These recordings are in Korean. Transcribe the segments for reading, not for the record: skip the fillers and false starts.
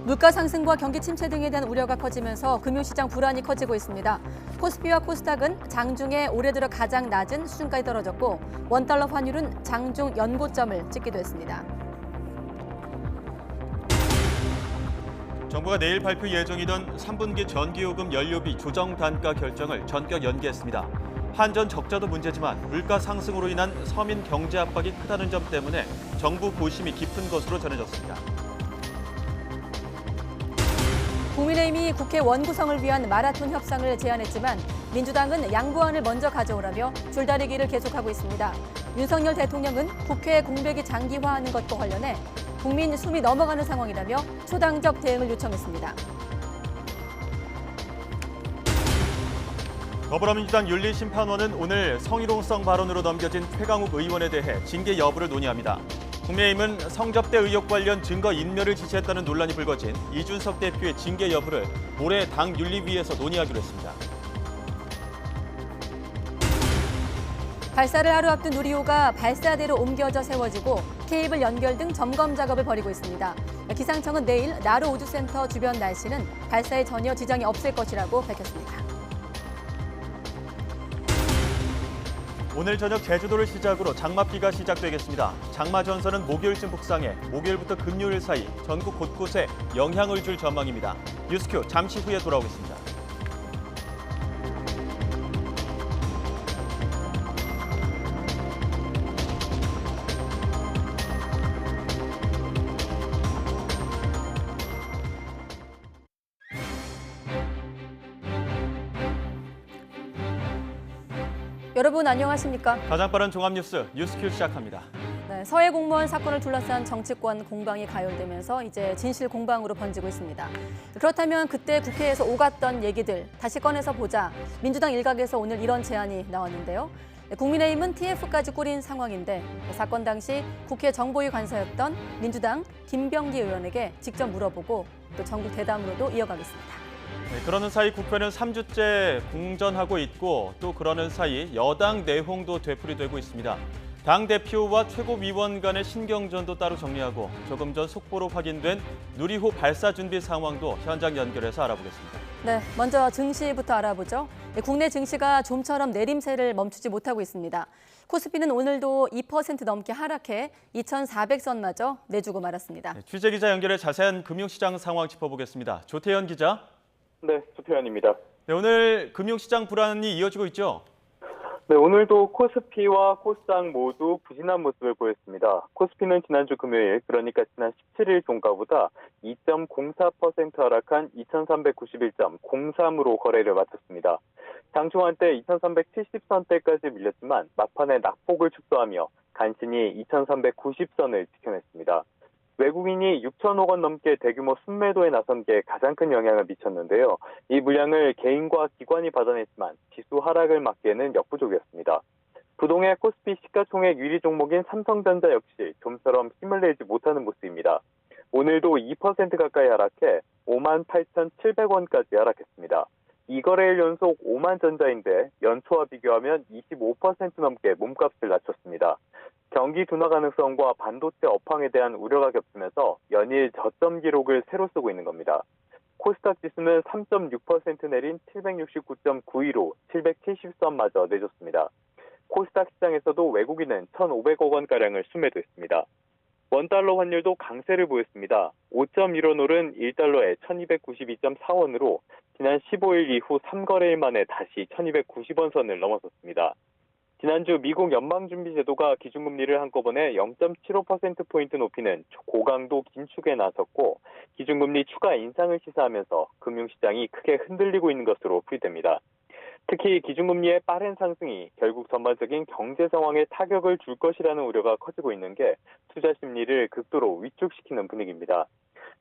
물가 상승과 경기 침체 등에 대한 우려가 커지면서 금융시장 불안이 커지고 있습니다. 코스피와 코스닥은 장중에 올해 들어 가장 낮은 수준까지 떨어졌고 원달러 환율은 장중 연고점을 찍기도 했습니다. 정부가 내일 발표 예정이던 3분기 전기요금 연료비 조정 단가 결정을 전격 연기했습니다. 한전 적자도 문제지만 물가 상승으로 인한 서민 경제 압박이 크다는 점 때문에 정부 고심이 깊은 것으로 전해졌습니다. 국민의힘이 국회 원구성을 위한 마라톤 협상을 제안했지만 민주당은 양보안을 먼저 가져오라며 줄다리기를 계속하고 있습니다. 윤석열 대통령은 국회 공백이 장기화하는 것과 관련해 국민 숨이 넘어가는 상황이라며 초당적 대응을 요청했습니다. 더불어민주당 윤리심판원은 오늘 성희롱성 발언으로 넘겨진 최강욱 의원에 대해 징계 여부를 논의합니다. 국민의힘은 성접대 의혹 관련 증거 인멸을 지시했다는 논란이 불거진 이준석 대표의 징계 여부를 모레 당 윤리위에서 논의하기로 했습니다. 발사를 하루 앞둔 누리호가 발사대로 옮겨져 세워지고 케이블 연결 등 점검 작업을 벌이고 있습니다. 기상청은 내일 나로 우주센터 주변 날씨는 발사에 전혀 지장이 없을 것이라고 밝혔습니다. 오늘 저녁 제주도를 시작으로 장맛비가 시작되겠습니다. 장마 전선은 목요일쯤 북상해 목요일부터 금요일 사이 전국 곳곳에 영향을 줄 전망입니다. 뉴스큐 잠시 후에 돌아오겠습니다. 여러분 안녕하십니까? 가장 빠른 종합뉴스 뉴스큐 시작합니다. 네, 서해 공무원 사건을 둘러싼 정치권 공방이 가열되면서 이제 진실 공방으로 번지고 있습니다. 그렇다면 그때 국회에서 오갔던 얘기들 다시 꺼내서 보자. 민주당 일각에서 오늘 이런 제안이 나왔는데요. 국민의힘은 TF까지 꾸린 상황인데 사건 당시 국회 정보위 관사였던 민주당 김병기 의원에게 직접 물어보고 또 전국 대담으로도 이어가겠습니다. 네, 그러는 사이 국회는 3주째 궁전하고 있고 또 그러는 사이 여당 내홍도 되풀이되고 있습니다. 당대표와 최고위원 간의 신경전도 따로 정리하고 조금 전 속보로 확인된 누리호 발사 준비 상황도 현장 연결해서 알아보겠습니다. 네, 먼저 증시부터 알아보죠. 국내 증시가 좀처럼 내림세를 멈추지 못하고 있습니다. 코스피는 오늘도 2% 넘게 하락해 2,400선마저 내주고 말았습니다. 네, 취재기자 연결해 자세한 금융시장 상황 짚어보겠습니다. 조태현 기자. 네, 조태현입니다. 네, 오늘 금융시장 불안이 이어지고 있죠? 네, 오늘도 코스피와 코스닥 모두 부진한 모습을 보였습니다. 코스피는 지난주 금요일, 그러니까 지난 17일 종가보다 2.04% 하락한 2,391.03으로 거래를 마쳤습니다. 장중한 때 2,370선대까지 밀렸지만 막판에 낙폭을 축소하며 간신히 2,390선을 지켜냈습니다. 외국인이 6천억 원 넘게 대규모 순매도에 나선 게 가장 큰 영향을 미쳤는데요. 이 물량을 개인과 기관이 받아냈지만 지수 하락을 막기에는 역부족이었습니다. 부동의 코스피 시가총액 1위 종목인 삼성전자 역시 좀처럼 힘을 내지 못하는 모습입니다. 오늘도 2% 가까이 하락해 58,700원까지 하락했습니다. 2거래일 연속 5만 전자인데 연초와 비교하면 25% 넘게 몸값을 낮췄습니다. 경기 둔화 가능성과 반도체 업황에 대한 우려가 겹치면서 연일 저점 기록을 새로 쓰고 있는 겁니다. 코스닥 지수는 3.6% 내린 769.92로 770선마저 내줬습니다. 코스닥 시장에서도 외국인은 1,500억 원가량을 순매도했습니다. 원달러 환율도 강세를 보였습니다. 5.15 오른 1달러에 1292.4원으로 지난 15일 이후 3거래일 만에 다시 1290원 선을 넘어섰습니다. 지난주 미국 연방준비제도가 기준금리를 한꺼번에 0.75%포인트 높이는 고강도 긴축에 나섰고 기준금리 추가 인상을 시사하면서 금융시장이 크게 흔들리고 있는 것으로 풀이됩니다. 특히 기준금리의 빠른 상승이 결국 전반적인 경제 상황에 타격을 줄 것이라는 우려가 커지고 있는 게 투자 심리를 극도로 위축시키는 분위기입니다.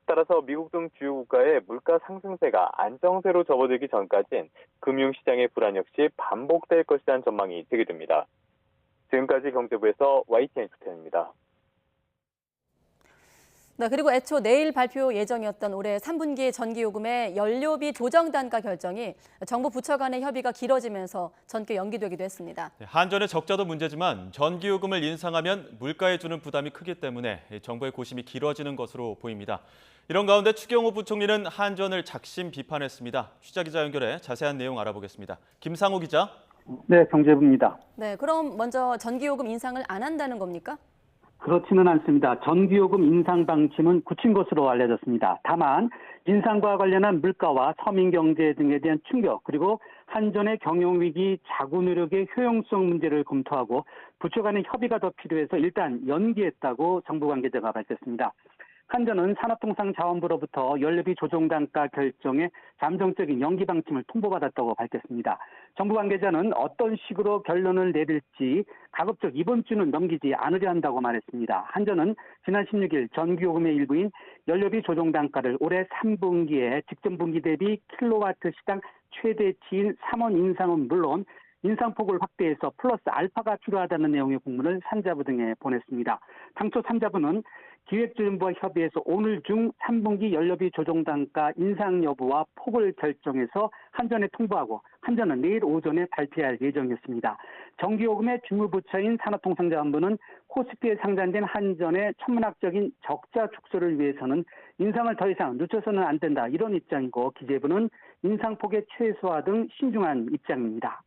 따라서 미국 등 주요 국가의 물가 상승세가 안정세로 접어들기 전까지는 금융시장의 불안 역시 반복될 것이라는 전망이 되게 됩니다. 지금까지 경제부에서 YTN 조태현입니다. 네, 그리고 애초 내일 발표 예정이었던 올해 3분기 전기요금의 연료비 조정 단가 결정이 정부 부처 간의 협의가 길어지면서 전격 연기되기도 했습니다. 한전의 적자도 문제지만 전기요금을 인상하면 물가에 주는 부담이 크기 때문에 정부의 고심이 길어지는 것으로 보입니다. 이런 가운데 추경호 부총리는 한전을 작심 비판했습니다. 취재 기자 연결해 자세한 내용 알아보겠습니다. 김상우 기자. 네, 경제부입니다. 네, 그럼 먼저 전기요금 인상을 안 한다는 겁니까? 그렇지는 않습니다. 전기요금 인상 방침은 굳힌 것으로 알려졌습니다. 다만 인상과 관련한 물가와 서민 경제 등에 대한 충격, 그리고 한전의 경영위기 자구 노력의 효용성 문제를 검토하고 부처 간의 협의가 더 필요해서 일단 연기했다고 정부 관계자가 밝혔습니다. 한전은 산업통상자원부로부터 연료비 조정 단가 결정에 잠정적인 연기 방침을 통보받았다고 밝혔습니다. 정부 관계자는 어떤 식으로 결론을 내릴지 가급적 이번 주는 넘기지 않으려 한다고 말했습니다. 한전은 지난 16일 전기요금의 일부인 연료비 조정 단가를 올해 3분기에 직전 분기 대비 킬로와트 시당 최대치인 3원 인상은 물론 인상폭을 확대해서 플러스 알파가 필요하다는 내용의 공문을 산자부 등에 보냈습니다. 당초 산자부는 기획조정부와 협의해서 오늘 중 3분기 연료비 조정 단가 인상 여부와 폭을 결정해서 한전에 통보하고 한전은 내일 오전에 발표할 예정이었습니다. 전기요금의 주무부처인 산업통상자원부는 코스피에 상장된 한전의 천문학적인 적자 축소를 위해서는 인상을 더 이상 늦춰서는 안 된다, 이런 입장이고 기재부는 인상폭의 최소화 등 신중한 입장입니다.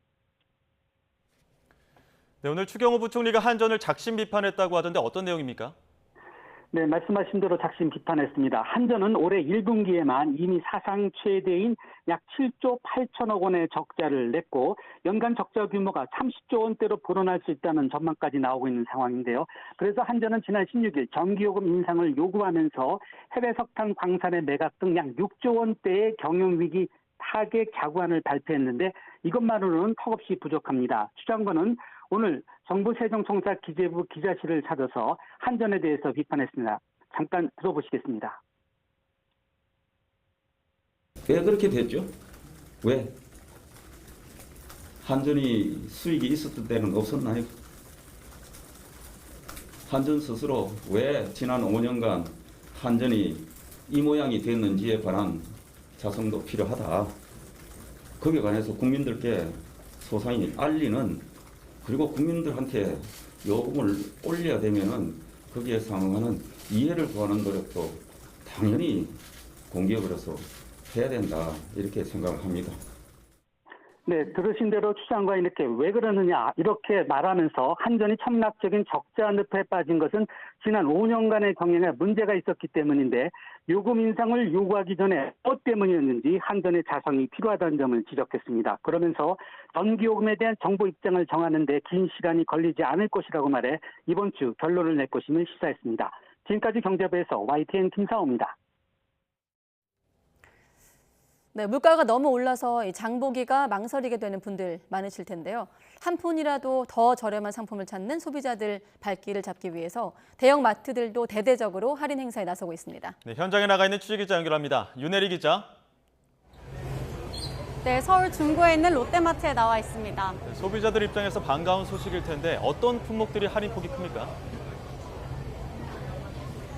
네, 오늘 추경호 부총리가 한전을 작심 비판했다고 하던데 어떤 내용입니까? 네, 말씀하신 대로 작심 비판했습니다. 한전은 올해 1분기에만 이미 사상 최대인 약 7조 8천억 원의 적자를 냈고 연간 적자 규모가 30조 원대로 불어날 수 있다는 전망까지 나오고 있는 상황인데요. 그래서 한전은 지난 16일 전기요금 인상을 요구하면서 해외 석탄 광산의 매각 등 약 6조 원대의 경영위기 타겟 자구안을 발표했는데 이것만으로는 턱없이 부족합니다. 추장관은 오늘 정부 세종청사 기재부 기자실을 찾아서 한전에 대해서 비판했습니다. 잠깐 들어보시겠습니다. 왜 그렇게 됐죠? 왜? 한전이 수익이 있었던 때는 없었나요? 한전 스스로 왜 지난 5년간 한전이 이 모양이 됐는지에 관한 자성도 필요하다. 거기에 관해서 국민들께 소상히 알리는, 그리고 국민들한테 요금을 올려야 되면은 거기에 상응하는 이해를 구하는 노력도 당연히 공기업으로서 해야 된다, 이렇게 생각을 합니다. 네, 들으신 대로 추 장관이 이렇게 왜 그러느냐 이렇게 말하면서 한전이 천문학적인 적자 늪에 빠진 것은 지난 5년간의 경영에 문제가 있었기 때문인데 요금 인상을 요구하기 전에 무엇 때문이었는지 한전의 자성이 필요하다는 점을 지적했습니다. 그러면서 전기요금에 대한 정부 입장을 정하는 데 긴 시간이 걸리지 않을 것이라고 말해 이번 주 결론을 낼 것임을 시사했습니다. 지금까지 경제부에서 YTN 김사호입니다. 네, 물가가 너무 올라서 이 장보기가 망설이게 되는 분들 많으실 텐데요. 한 푼이라도 더 저렴한 상품을 찾는 소비자들 발길을 잡기 위해서 대형 마트들도 대대적으로 할인 행사에 나서고 있습니다. 네, 현장에 나가 있는 취재기자 연결합니다. 윤혜리 기자. 네, 서울 중구에 있는 롯데마트에 나와 있습니다. 네, 소비자들 입장에서 반가운 소식일 텐데 어떤 품목들이 할인폭이 큽니까?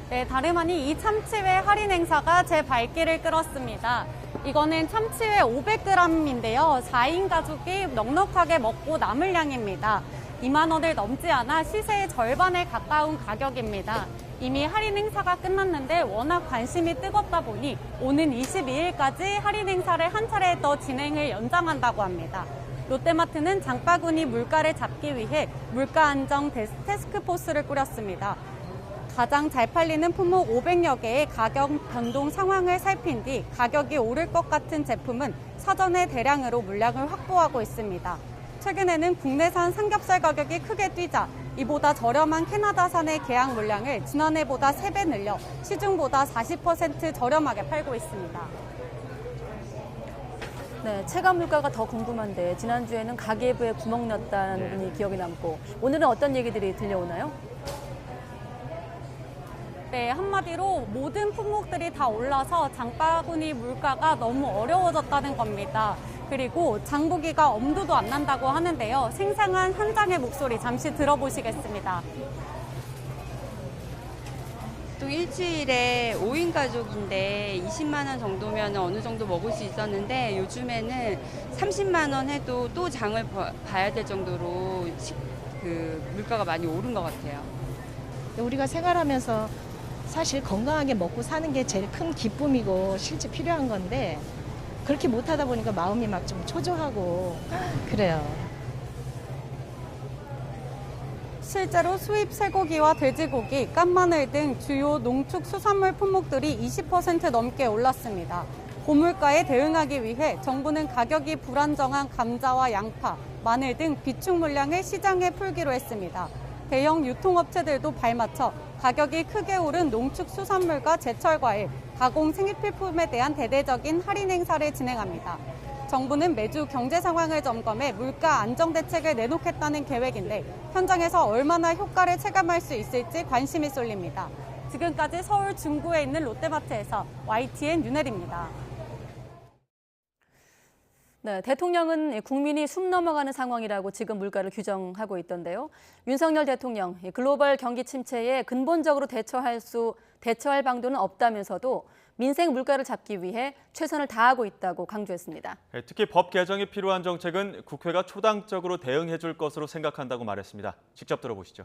네, 다름 아닌 이 참치회 할인 행사가 제 발길을 끌었습니다. 이거는 참치회 500g인데요. 4인 가족이 넉넉하게 먹고 남을 양입니다. 2만 원을 넘지 않아 시세의 절반에 가까운 가격입니다. 이미 할인 행사가 끝났는데 워낙 관심이 뜨겁다 보니 오는 22일까지 할인 행사를 한 차례 더 진행을 연장한다고 합니다. 롯데마트는 장바구니 물가를 잡기 위해 물가 안정 태스크포스를 꾸렸습니다. 가장 잘 팔리는 품목 500여 개의 가격 변동 상황을 살핀 뒤 가격이 오를 것 같은 제품은 사전에 대량으로 물량을 확보하고 있습니다. 최근에는 국내산 삼겹살 가격이 크게 뛰자 이보다 저렴한 캐나다산의 계약 물량을 지난해보다 3배 늘려 시중보다 40% 저렴하게 팔고 있습니다. 네, 체감 물가가 더 궁금한데 지난주에는 가계부에 구멍 났다는 분이 기억에 남고 오늘은 어떤 얘기들이 들려오나요? 네, 한마디로 모든 품목들이 다 올라서 장바구니 물가가 너무 어려워졌다는 겁니다. 그리고 장보기가 엄두도 안 난다고 하는데요. 생생한 현장의 목소리 잠시 들어보시겠습니다. 또 보통 일주일에 5인 가족인데 20만 원 정도면 어느 정도 먹을 수 있었는데 요즘에는 30만 원 해도 또 장을 봐야 될 정도로 물가가 많이 오른 것 같아요. 우리가 생활하면서 사실 건강하게 먹고 사는 게 제일 큰 기쁨이고 실제 필요한 건데 그렇게 못하다 보니까 마음이 막 좀 초조하고 그래요. 실제로 수입 쇠고기와 돼지고기, 깐마늘 등 주요 농축수산물 품목들이 20% 넘게 올랐습니다. 고물가에 대응하기 위해 정부는 가격이 불안정한 감자와 양파, 마늘 등 비축 물량을 시장에 풀기로 했습니다. 대형 유통업체들도 발맞춰 가격이 크게 오른 농축수산물과 제철과일, 가공 생필품에 대한 대대적인 할인 행사를 진행합니다. 정부는 매주 경제 상황을 점검해 물가 안정 대책을 내놓겠다는 계획인데 현장에서 얼마나 효과를 체감할 수 있을지 관심이 쏠립니다. 지금까지 서울 중구에 있는 롯데마트에서 YTN 윤혜리입니다. 네, 대통령은 국민이 숨 넘어가는 상황이라고 지금 물가를 규정하고 있던데요. 윤석열 대통령, 글로벌 경기 침체에 근본적으로 대처할 방도는 없다면서도 민생 물가를 잡기 위해 최선을 다하고 있다고 강조했습니다. 특히 법 개정이 필요한 정책은 국회가 초당적으로 대응해 줄 것으로 생각한다고 말했습니다. 직접 들어보시죠.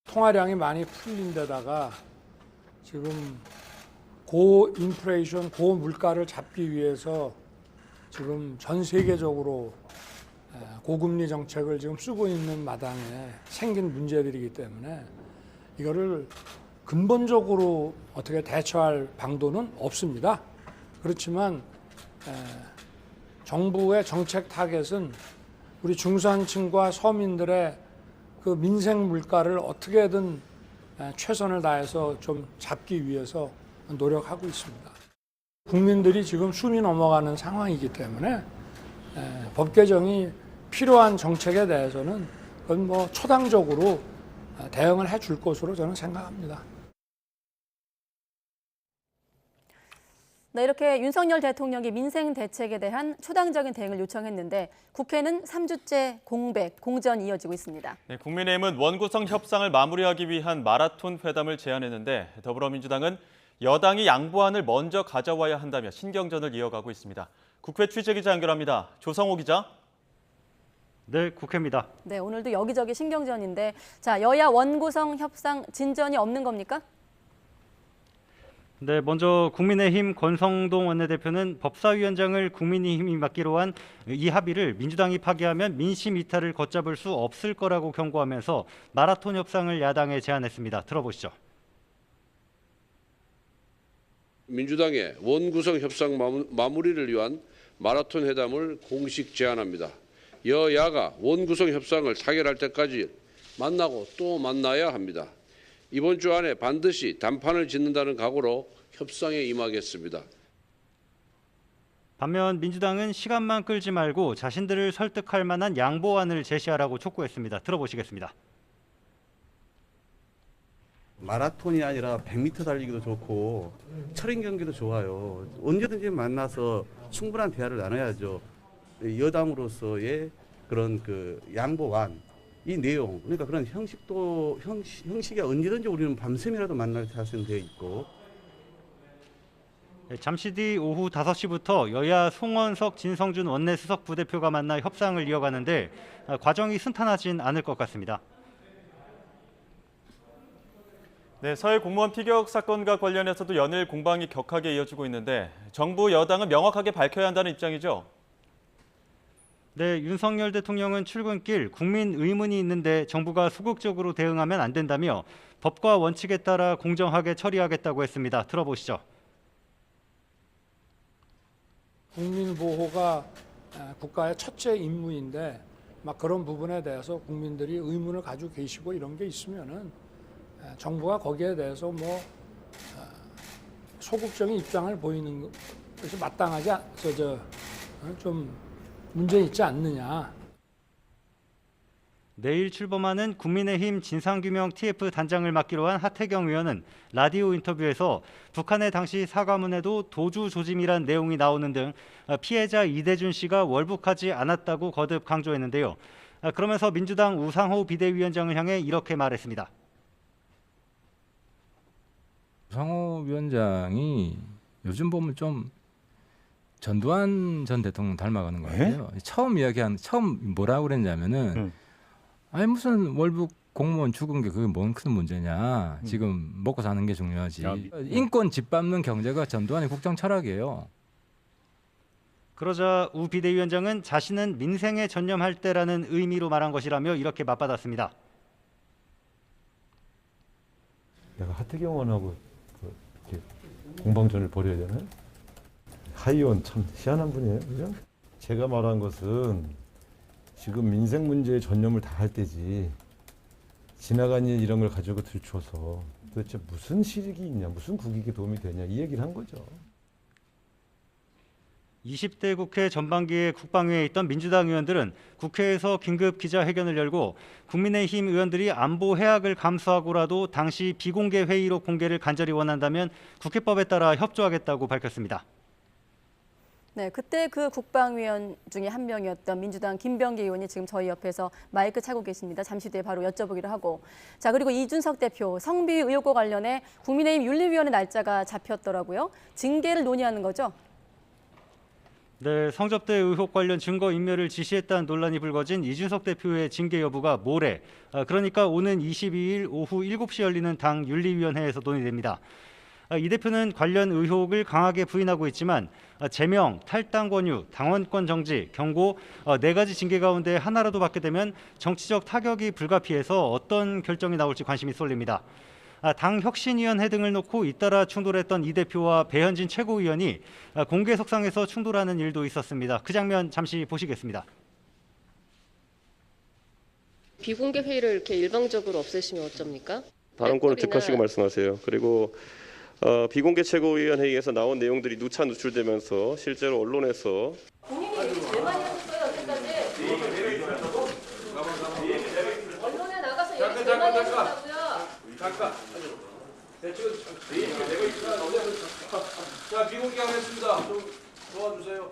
통화량이 많이 풀린 데다가 지금 고인플레이션, 고물가를 잡기 위해서 지금 전 세계적으로 고금리 정책을 지금 쓰고 있는 마당에 생긴 문제들이기 때문에 이거를 근본적으로 어떻게 대처할 방도는 없습니다. 그렇지만 정부의 정책 타겟은 우리 중산층과 서민들의 그 민생 물가를 어떻게든 최선을 다해서 좀 잡기 위해서 노력하고 있습니다. 국민들이 지금 숨이 넘어가는 상황이기 때문에 법 개정이 필요한 정책에 대해서는 그건 뭐 초당적으로 대응을 해줄 것으로 저는 생각합니다. 네, 이렇게 윤석열 대통령이 민생 대책에 대한 초당적인 대응을 요청했는데 국회는 3주째 공전이 이어지고 있습니다. 네, 국민의힘은 원구성 협상을 마무리하기 위한 마라톤 회담을 제안했는데 더불어민주당은 여당이 양보안을 먼저 가져와야 한다며 신경전을 이어가고 있습니다. 국회 취재기자 연결합니다. 조성호 기자. 네, 국회입니다. 네, 오늘도 여기저기 신경전인데 자, 여야 원구성 협상 진전이 없는 겁니까? 네, 먼저 국민의힘 권성동 원내대표는 법사위원장을 국민의힘이 맡기로 한 이 합의를 민주당이 파기하면 민심 이탈을 걷잡을 수 없을 거라고 경고하면서 마라톤 협상을 야당에 제안했습니다. 들어보시죠. 민주당의 원구성 협상 마무리를 위한 마라톤 회담을 공식 제안합니다. 여야가 원구성 협상을 타결할 때까지 만나고 또 만나야 합니다. 이번 주 안에 반드시 단판을 짓는다는 각오로 협상에 임하겠습니다. 반면 민주당은 시간만 끌지 말고 자신들을 설득할 만한 양보안을 제시하라고 촉구했습니다. 들어보시겠습니다. 마라톤이 아니라 100m 달리기도 좋고 철인 경기도 좋아요. 언제든지 만나서 충분한 대화를 나눠야죠. 여당으로서의 그런 그 양보안, 이 내용, 그러니까 그런 형식이 언제든지 우리는 밤샘이라도 만날 자세는 되어 있고. 잠시 뒤 오후 5시부터 여야 송원석, 진성준 원내수석 부대표가 만나 협상을 이어가는데 과정이 순탄하진 않을 것 같습니다. 네, 서해 공무원 피격 사건과 관련해서도 연일 공방이 격하게 이어지고 있는데 정부 여당은 명확하게 밝혀야 한다는 입장이죠. 네, 윤석열 대통령은 출근길 국민 의문이 있는데 정부가 소극적으로 대응하면 안 된다며 법과 원칙에 따라 공정하게 처리하겠다고 했습니다. 들어보시죠. 국민 보호가 국가의 첫째 임무인데 막 그런 부분에 대해서 국민들이 의문을 가지고 계시고 이런 게 있으면은 정부가 거기에 대해서 뭐 소극적인 입장을 보이는 것이 마땅하지 좀 문제 있지 않느냐. 내일 출범하는 국민의힘 진상규명 TF 단장을 맡기로 한 하태경 의원은 라디오 인터뷰에서 북한의 당시 사과문에도 도주 조짐이란 내용이 나오는 등 피해자 이대준 씨가 월북하지 않았다고 거듭 강조했는데요. 그러면서 민주당 우상호 비대위원장을 향해 이렇게 말했습니다. 우상호 위원장이 요즘 보면 좀 전두환 전 대통령 닮아가는 것 같아요. 처음 뭐라고 그랬냐면은 아니 무슨 월북 공무원 죽은 게 그게 뭔 큰 문제냐. 지금 먹고 사는 게 중요하지. 인권 짓밟는 경제가 전두환의 국정 철학이에요. 그러자 우 비대위원장은 자신은 민생에 전념할 때라는 의미로 말한 것이라며 이렇게 맞받았습니다. 내가 하태경 의원하고 이렇게 공방전을 벌여야 되나요? 하 의원 참 희한한 분이에요. 그죠? 제가 말한 것은 지금 민생 문제에 전념을 다할 때지 지나간 일 이런 걸 가지고 들춰서 도대체 무슨 실익이 있냐, 무슨 국익에 도움이 되냐 이 얘기를 한 거죠. 20대 국회 전반기에 국방위에 있던 민주당 의원들은 국회에서 긴급 기자회견을 열고 국민의힘 의원들이 안보 해악을 감수하고라도 당시 비공개 회의로 공개를 간절히 원한다면 국회법에 따라 협조하겠다고 밝혔습니다. 네, 그때 그 국방위원 중에 한 명이었던 민주당 김병기 의원이 지금 저희 옆에서 마이크 차고 계십니다. 잠시 뒤에 바로 여쭤보기로 하고. 자, 그리고 이준석 대표 성비위 의혹과 관련해 국민의힘 윤리위원회 날짜가 잡혔더라고요. 징계를 논의하는 거죠? 네, 성접대 의혹 관련 증거 인멸을 지시했다는 논란이 불거진 이준석 대표의 징계 여부가 모레, 그러니까 오는 22일 오후 7시 열리는 당 윤리위원회에서 논의됩니다. 이 대표는 관련 의혹을 강하게 부인하고 있지만 제명, 탈당 권유, 당원권 정지, 경고 4가지 징계 가운데 하나라도 받게 되면 정치적 타격이 불가피해서 어떤 결정이 나올지 관심이 쏠립니다. 당 혁신위원회 등을 놓고 잇따라 충돌했던 이 대표와 배현진 최고위원이 공개석상에서 충돌하는 일도 있었습니다. 그 장면 잠시 보시겠습니다. 비공개 회의를 이렇게 일방적으로 없애시면 어쩝니까? 발언권을 득하시고 말씀하세요. 그리고 비공개 최고위원회의에서 나온 내용들이 누차 누출되면서 실제로 언론에서 본인이 제일 많이 하셨어요, 여태까지. 언론에 나가서 얘기 제일 많이 하셨다고요. 잠깐. 자, 비공개 하겠습니다. 좀 도와주세요.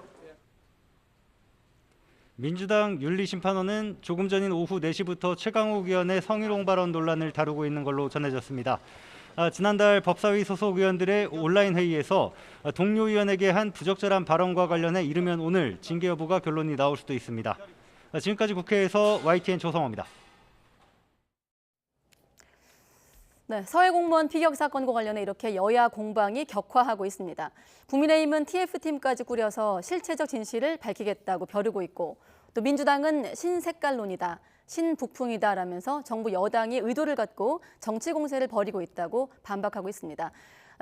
민주당 윤리심판원은 조금 전인 오후 4시부터 최강욱 의원의 성희롱 발언 논란을 다루고 있는 걸로 전해졌습니다. 지난달 법사위 소속 의원들의 온라인 회의에서 동료 의원에게 한 부적절한 발언과 관련해 이르면 오늘 징계 여부가 결론이 나올 수도 있습니다. 지금까지 국회에서 YTN 조성호입니다. 네, 서해 공무원 피격 사건과 관련해 이렇게 여야 공방이 격화하고 있습니다. 국민의힘은 TF팀까지 꾸려서 실체적 진실을 밝히겠다고 벼르고 있고 또 민주당은 신색깔론이다, 신북풍이다라면서 정부 여당이 의도를 갖고 정치 공세를 벌이고 있다고 반박하고 있습니다.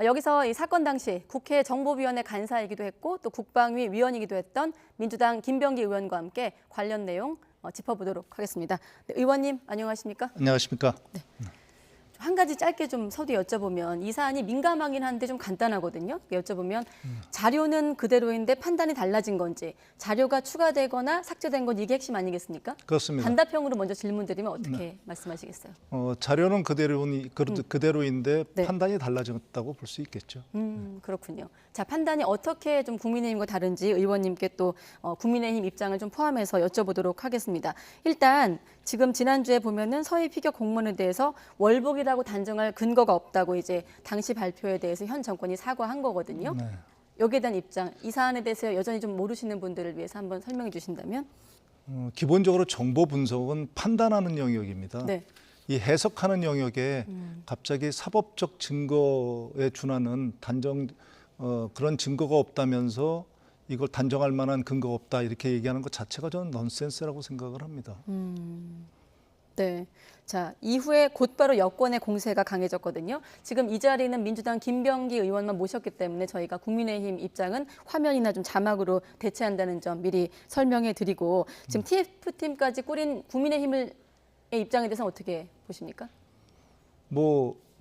여기서 이 사건 당시 국회 정보위원회 간사이기도 했고 또 국방위 위원이기도 했던 민주당 김병기 의원과 함께 관련 내용 짚어보도록 하겠습니다. 네, 의원님 안녕하십니까? 안녕하십니까? 네. 한 가지 짧게 좀 서두 여쭤보면 이 사안이 민감하긴 한데 좀 간단하거든요. 여쭤보면 자료는 그대로인데 판단이 달라진 건지 자료가 추가되거나 삭제된 건 이게 핵심 아니겠습니까? 그렇습니다. 단답형으로 먼저 질문드리면 어떻게 말씀하시겠어요? 자료는 그대로인데 네. 판단이 달라졌다고 볼 수 있겠죠. 그렇군요. 자, 판단이 어떻게 좀 국민의힘과 다른지 의원님께 또 국민의힘 입장을 좀 포함해서 여쭤보도록 하겠습니다. 일단 지금 지난주에 보면은 서해 피격 공무원에 대해서 월북이라고 단정할 근거가 없다고 이제 당시 발표에 대해서 현 정권이 사과한 거거든요. 네. 여기에 대한 입장, 이 사안에 대해서 여전히 좀 모르시는 분들을 위해서 한번 설명해 주신다면? 기본적으로 정보 분석은 판단하는 영역입니다. 네. 이 해석하는 영역에 갑자기 사법적 증거에 준하는 그런 증거가 없다면서 이걸 단정할 만한 근거가 없다 이렇게 얘기하는 것 자체가 저는 넌센스라고 생각을 합니다. 네. 자, 이후에 곧바로 여권의 공세가 강해졌거든요. 지금 이 자리는 민주당 김병기 의원만 모셨기 때문에 저희가 국민의힘 입장은 화면이나 좀 자막으로 대체한다는 점 미리 설명해 드리고 지금 TF팀까지 꾸린 국민의힘의 입장에 대해서는 어떻게 보십니까?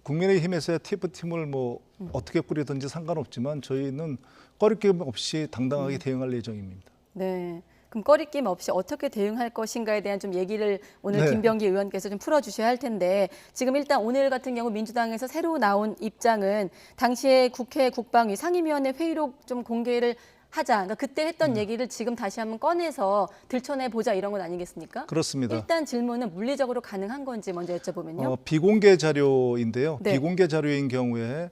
국민의힘에서의 TF팀을 어떻게 꾸리든지 상관없지만 저희는 꺼리낌 없이 당당하게 대응할 예정입니다. 네. 그럼 꺼리낌 없이 어떻게 대응할 것인가에 대한 좀 얘기를 오늘 김병기 의원께서 좀 풀어주셔야 할 텐데 지금 일단 오늘 같은 경우 민주당에서 새로 나온 입장은 당시에 국회 국방위 상임위원회 회의록 좀 공개를 하자. 그러니까 그때 했던 얘기를 지금 다시 한번 꺼내서 들춰내보자 이런 건 아니겠습니까? 그렇습니다. 일단 질문은 물리적으로 가능한 건지 먼저 여쭤보면요. 비공개 자료인데요. 네. 비공개 자료인 경우에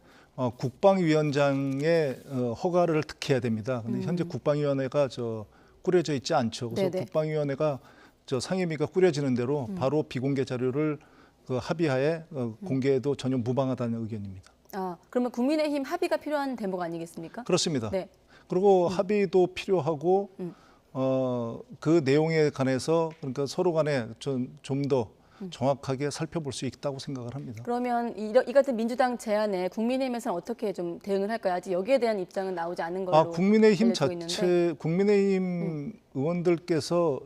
국방위원장의 허가를 득해야 됩니다. 근데 현재 국방위원회가 꾸려져 있지 않죠. 그래서 네네. 국방위원회가 상임위가 꾸려지는 대로 바로 비공개 자료를 합의하에 공개해도 전혀 무방하다는 의견입니다. 그러면 국민의힘 합의가 필요한 대목 아니겠습니까? 그렇습니다. 네. 그리고 합의도 필요하고 그 내용에 관해서 그러니까 서로 간에 좀 더 정확하게 살펴볼 수 있다고 생각을 합니다. 그러면 이 같은 민주당 제안에 국민의힘에서는 어떻게 좀 대응을 할까요? 아직 여기에 대한 입장은 나오지 않은 걸로 국민의힘 알려지고 있는데. 국민의힘 의원들께서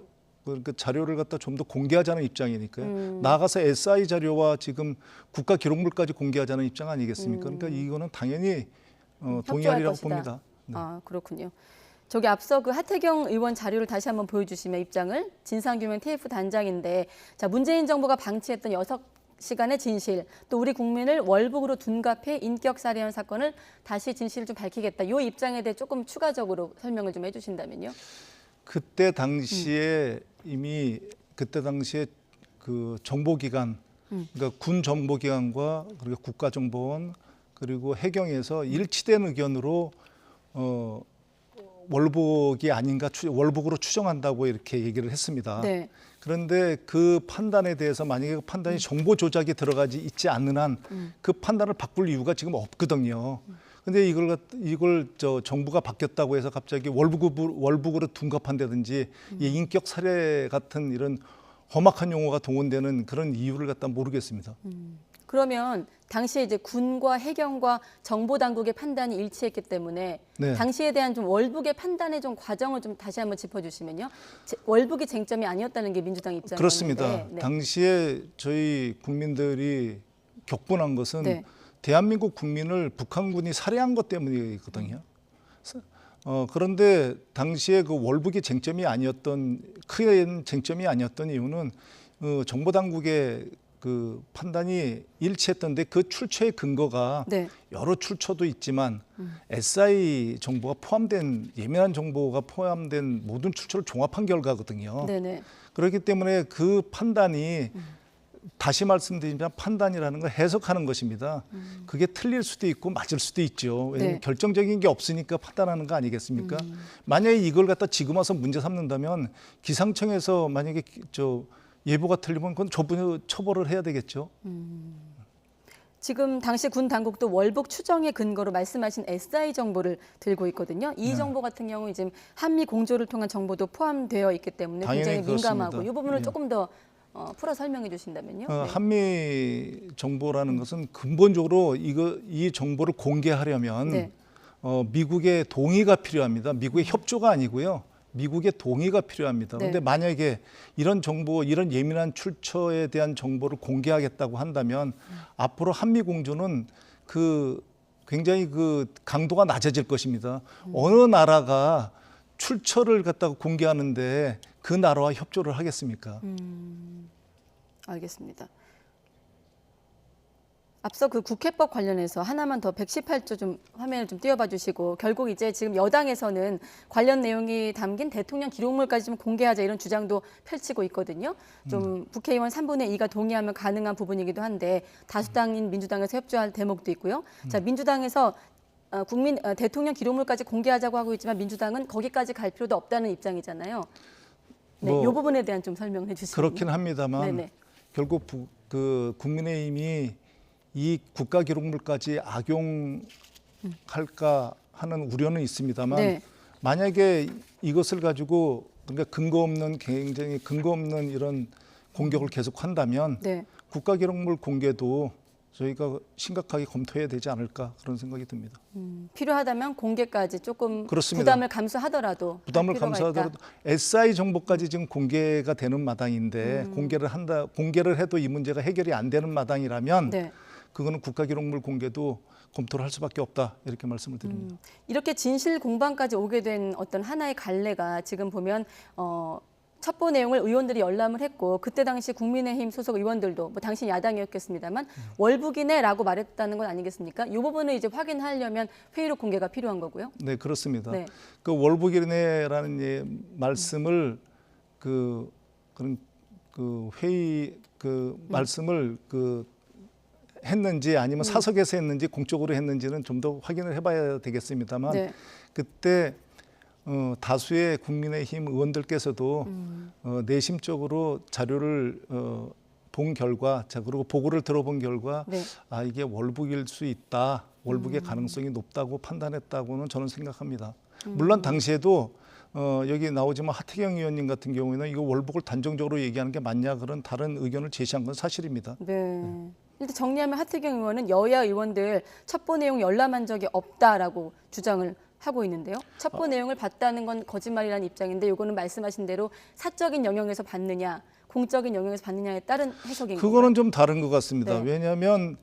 그 자료를 갖다 좀 더 공개하자는 입장이니까요. 나아가서 SI 자료와 지금 국가기록물까지 공개하자는 입장 아니겠습니까? 그러니까 이거는 당연히 동의하리라고 봅니다. 네. 그렇군요. 저기 앞서 그 하태경 의원 자료를 다시 한번 보여주시면 입장을 진상규명 TF 단장인데 문재인 정부가 방치했던 6시간의 진실 또 우리 국민을 월북으로 둔갑해 인격살해한 사건을 다시 진실을 좀 밝히겠다. 이 입장에 대해 조금 추가적으로 설명을 좀 해주신다면요. 그때 당시에 이미 그때 당시에 그 정보기관 그러니까 군 정보기관과 그리고 국가정보원 그리고 해경에서 일치된 의견으로 월북이 아닌가 월북으로 추정한다고 이렇게 얘기를 했습니다. 네. 그런데 그 판단에 대해서 만약에 그 판단이 정보 조작이 들어가지 있지 않는 한 그 판단을 바꿀 이유가 지금 없거든요. 근데 이걸 정부가 바뀌었다고 해서 갑자기 월북으로 둔갑한다든지 인격 살해 같은 이런 험악한 용어가 동원되는 그런 이유를 갖다 모르겠습니다. 그러면 당시에 이제 군과 해경과 정보 당국의 판단이 일치했기 때문에 네. 당시에 대한 좀 월북의 판단의 좀 과정을 좀 다시 한번 짚어주시면요. 월북이 쟁점이 아니었다는 게 민주당 입장이었는데. 그렇습니다. 네. 당시에 저희 국민들이 격분한 것은 네. 대한민국 국민을 북한군이 살해한 것 때문이거든요. 그런데 당시에 그 월북이 쟁점이 아니었던 큰 쟁점이 아니었던 이유는 정보 당국의 그 판단이 일치했던데 그 출처의 근거가 네. 여러 출처도 있지만 SI 정보가 포함된 예민한 정보가 포함된 모든 출처를 종합한 결과거든요. 네네. 그렇기 때문에 그 판단이 다시 말씀드리면 판단이라는 걸 해석하는 것입니다. 그게 틀릴 수도 있고 맞을 수도 있죠. 왜냐하면 네. 결정적인 게 없으니까 판단하는 거 아니겠습니까? 만약에 이걸 갖다 지금 와서 문제 삼는다면 기상청에서 만약에 예보가 틀리면 그건 처벌을 해야 되겠죠. 지금 당시 군 당국도 월북 추정의 근거로 말씀하신 SI 정보를 들고 있거든요. 이 네. 정보 같은 경우 이제 한미 공조를 통한 정보도 포함되어 있기 때문에 굉장히 민감하고 그렇습니다. 이 부분을 예. 조금 더 풀어 설명해 주신다면요. 네. 한미 정보라는 것은 근본적으로 이 정보를 공개하려면 네. 미국의 동의가 필요합니다. 미국의 협조가 아니고요. 미국의 동의가 필요합니다. 그런데 네. 만약에 이런 정보, 이런 예민한 출처에 대한 정보를 공개하겠다고 한다면 앞으로 한미 공조는 굉장히 강도가 낮아질 것입니다. 어느 나라가 출처를 갖다가 공개하는데 그 나라와 협조를 하겠습니까? 알겠습니다. 앞서 그 국회법 관련해서 하나만 더 118조 좀 화면을 좀 띄워봐 주시고 결국 이제 지금 여당에서는 관련 내용이 담긴 대통령 기록물까지 좀 공개하자 이런 주장도 펼치고 있거든요. 좀 국회의원 3분의 2가 동의하면 가능한 부분이기도 한데 다수당인 민주당에서 협조할 대목도 있고요. 자, 민주당에서 대통령 기록물까지 공개하자고 하고 있지만 민주당은 거기까지 갈 필요도 없다는 입장이잖아요. 네, 이 부분에 대한 좀 설명해 주시면. 그렇긴 합니다만 네네. 결국 국민의힘이 이 국가기록물까지 악용할까 하는 우려는 있습니다만 네. 만약에 이것을 가지고 그러니까 굉장히 근거 없는 이런 공격을 계속한다면 네. 국가기록물 공개도 저희가 심각하게 검토해야 되지 않을까 그런 생각이 듭니다. 필요하다면 공개까지 조금 그렇습니다. 부담을 감수하더라도 부담을 필요가 감수하더라도 있다. SI 정보까지 지금 공개가 되는 마당인데 공개를 해도 이 문제가 해결이 안 되는 마당이라면 네. 그거는 국가기록물 공개도 검토를 할 수밖에 없다 이렇게 말씀을 드립니다. 이렇게 진실 공방까지 오게 된 어떤 하나의 갈래가 지금 보면 첩보 내용을 의원들이 열람을 했고 그때 당시 국민의힘 소속 의원들도 뭐 당시 야당이었겠습니다만 월북이네라고 말했다는 건 아니겠습니까? 이 부분을 이제 확인하려면 회의록 공개가 필요한 거고요. 네, 그렇습니다. 네. 그 월북이네라는 말씀을 그런 회의 말씀을 했는지 아니면 사석에서 했는지 공적으로 했는지는 좀 더 확인을 해봐야 되겠습니다만 네. 그때 다수의 국민의힘 의원들께서도 내심적으로 자료를 본 결과, 자 그리고 보고를 들어본 결과 네. 아 이게 월북일 수 있다, 월북의 가능성이 높다고 판단했다고는 저는 생각합니다. 물론 당시에도 여기 나오지만 하태경 의원님 같은 경우에는 이거 월북을 단정적으로 얘기하는 게 맞냐 그런 다른 의견을 제시한 건 사실입니다. 네. 일단 정리하면 하태경 의원은 여야 의원들 첩보 내용 열람한 적이 없다라고 주장을 하고 있는데요. 첩보 내용을 봤다는 건 거짓말이라는 입장인데 이거는 말씀하신 대로 사적인 영역에서 받느냐, 공적인 영역에서 받느냐에 따른 해석인 건가요? 그거는 좀 다른 것 같습니다. 네. 왜냐하면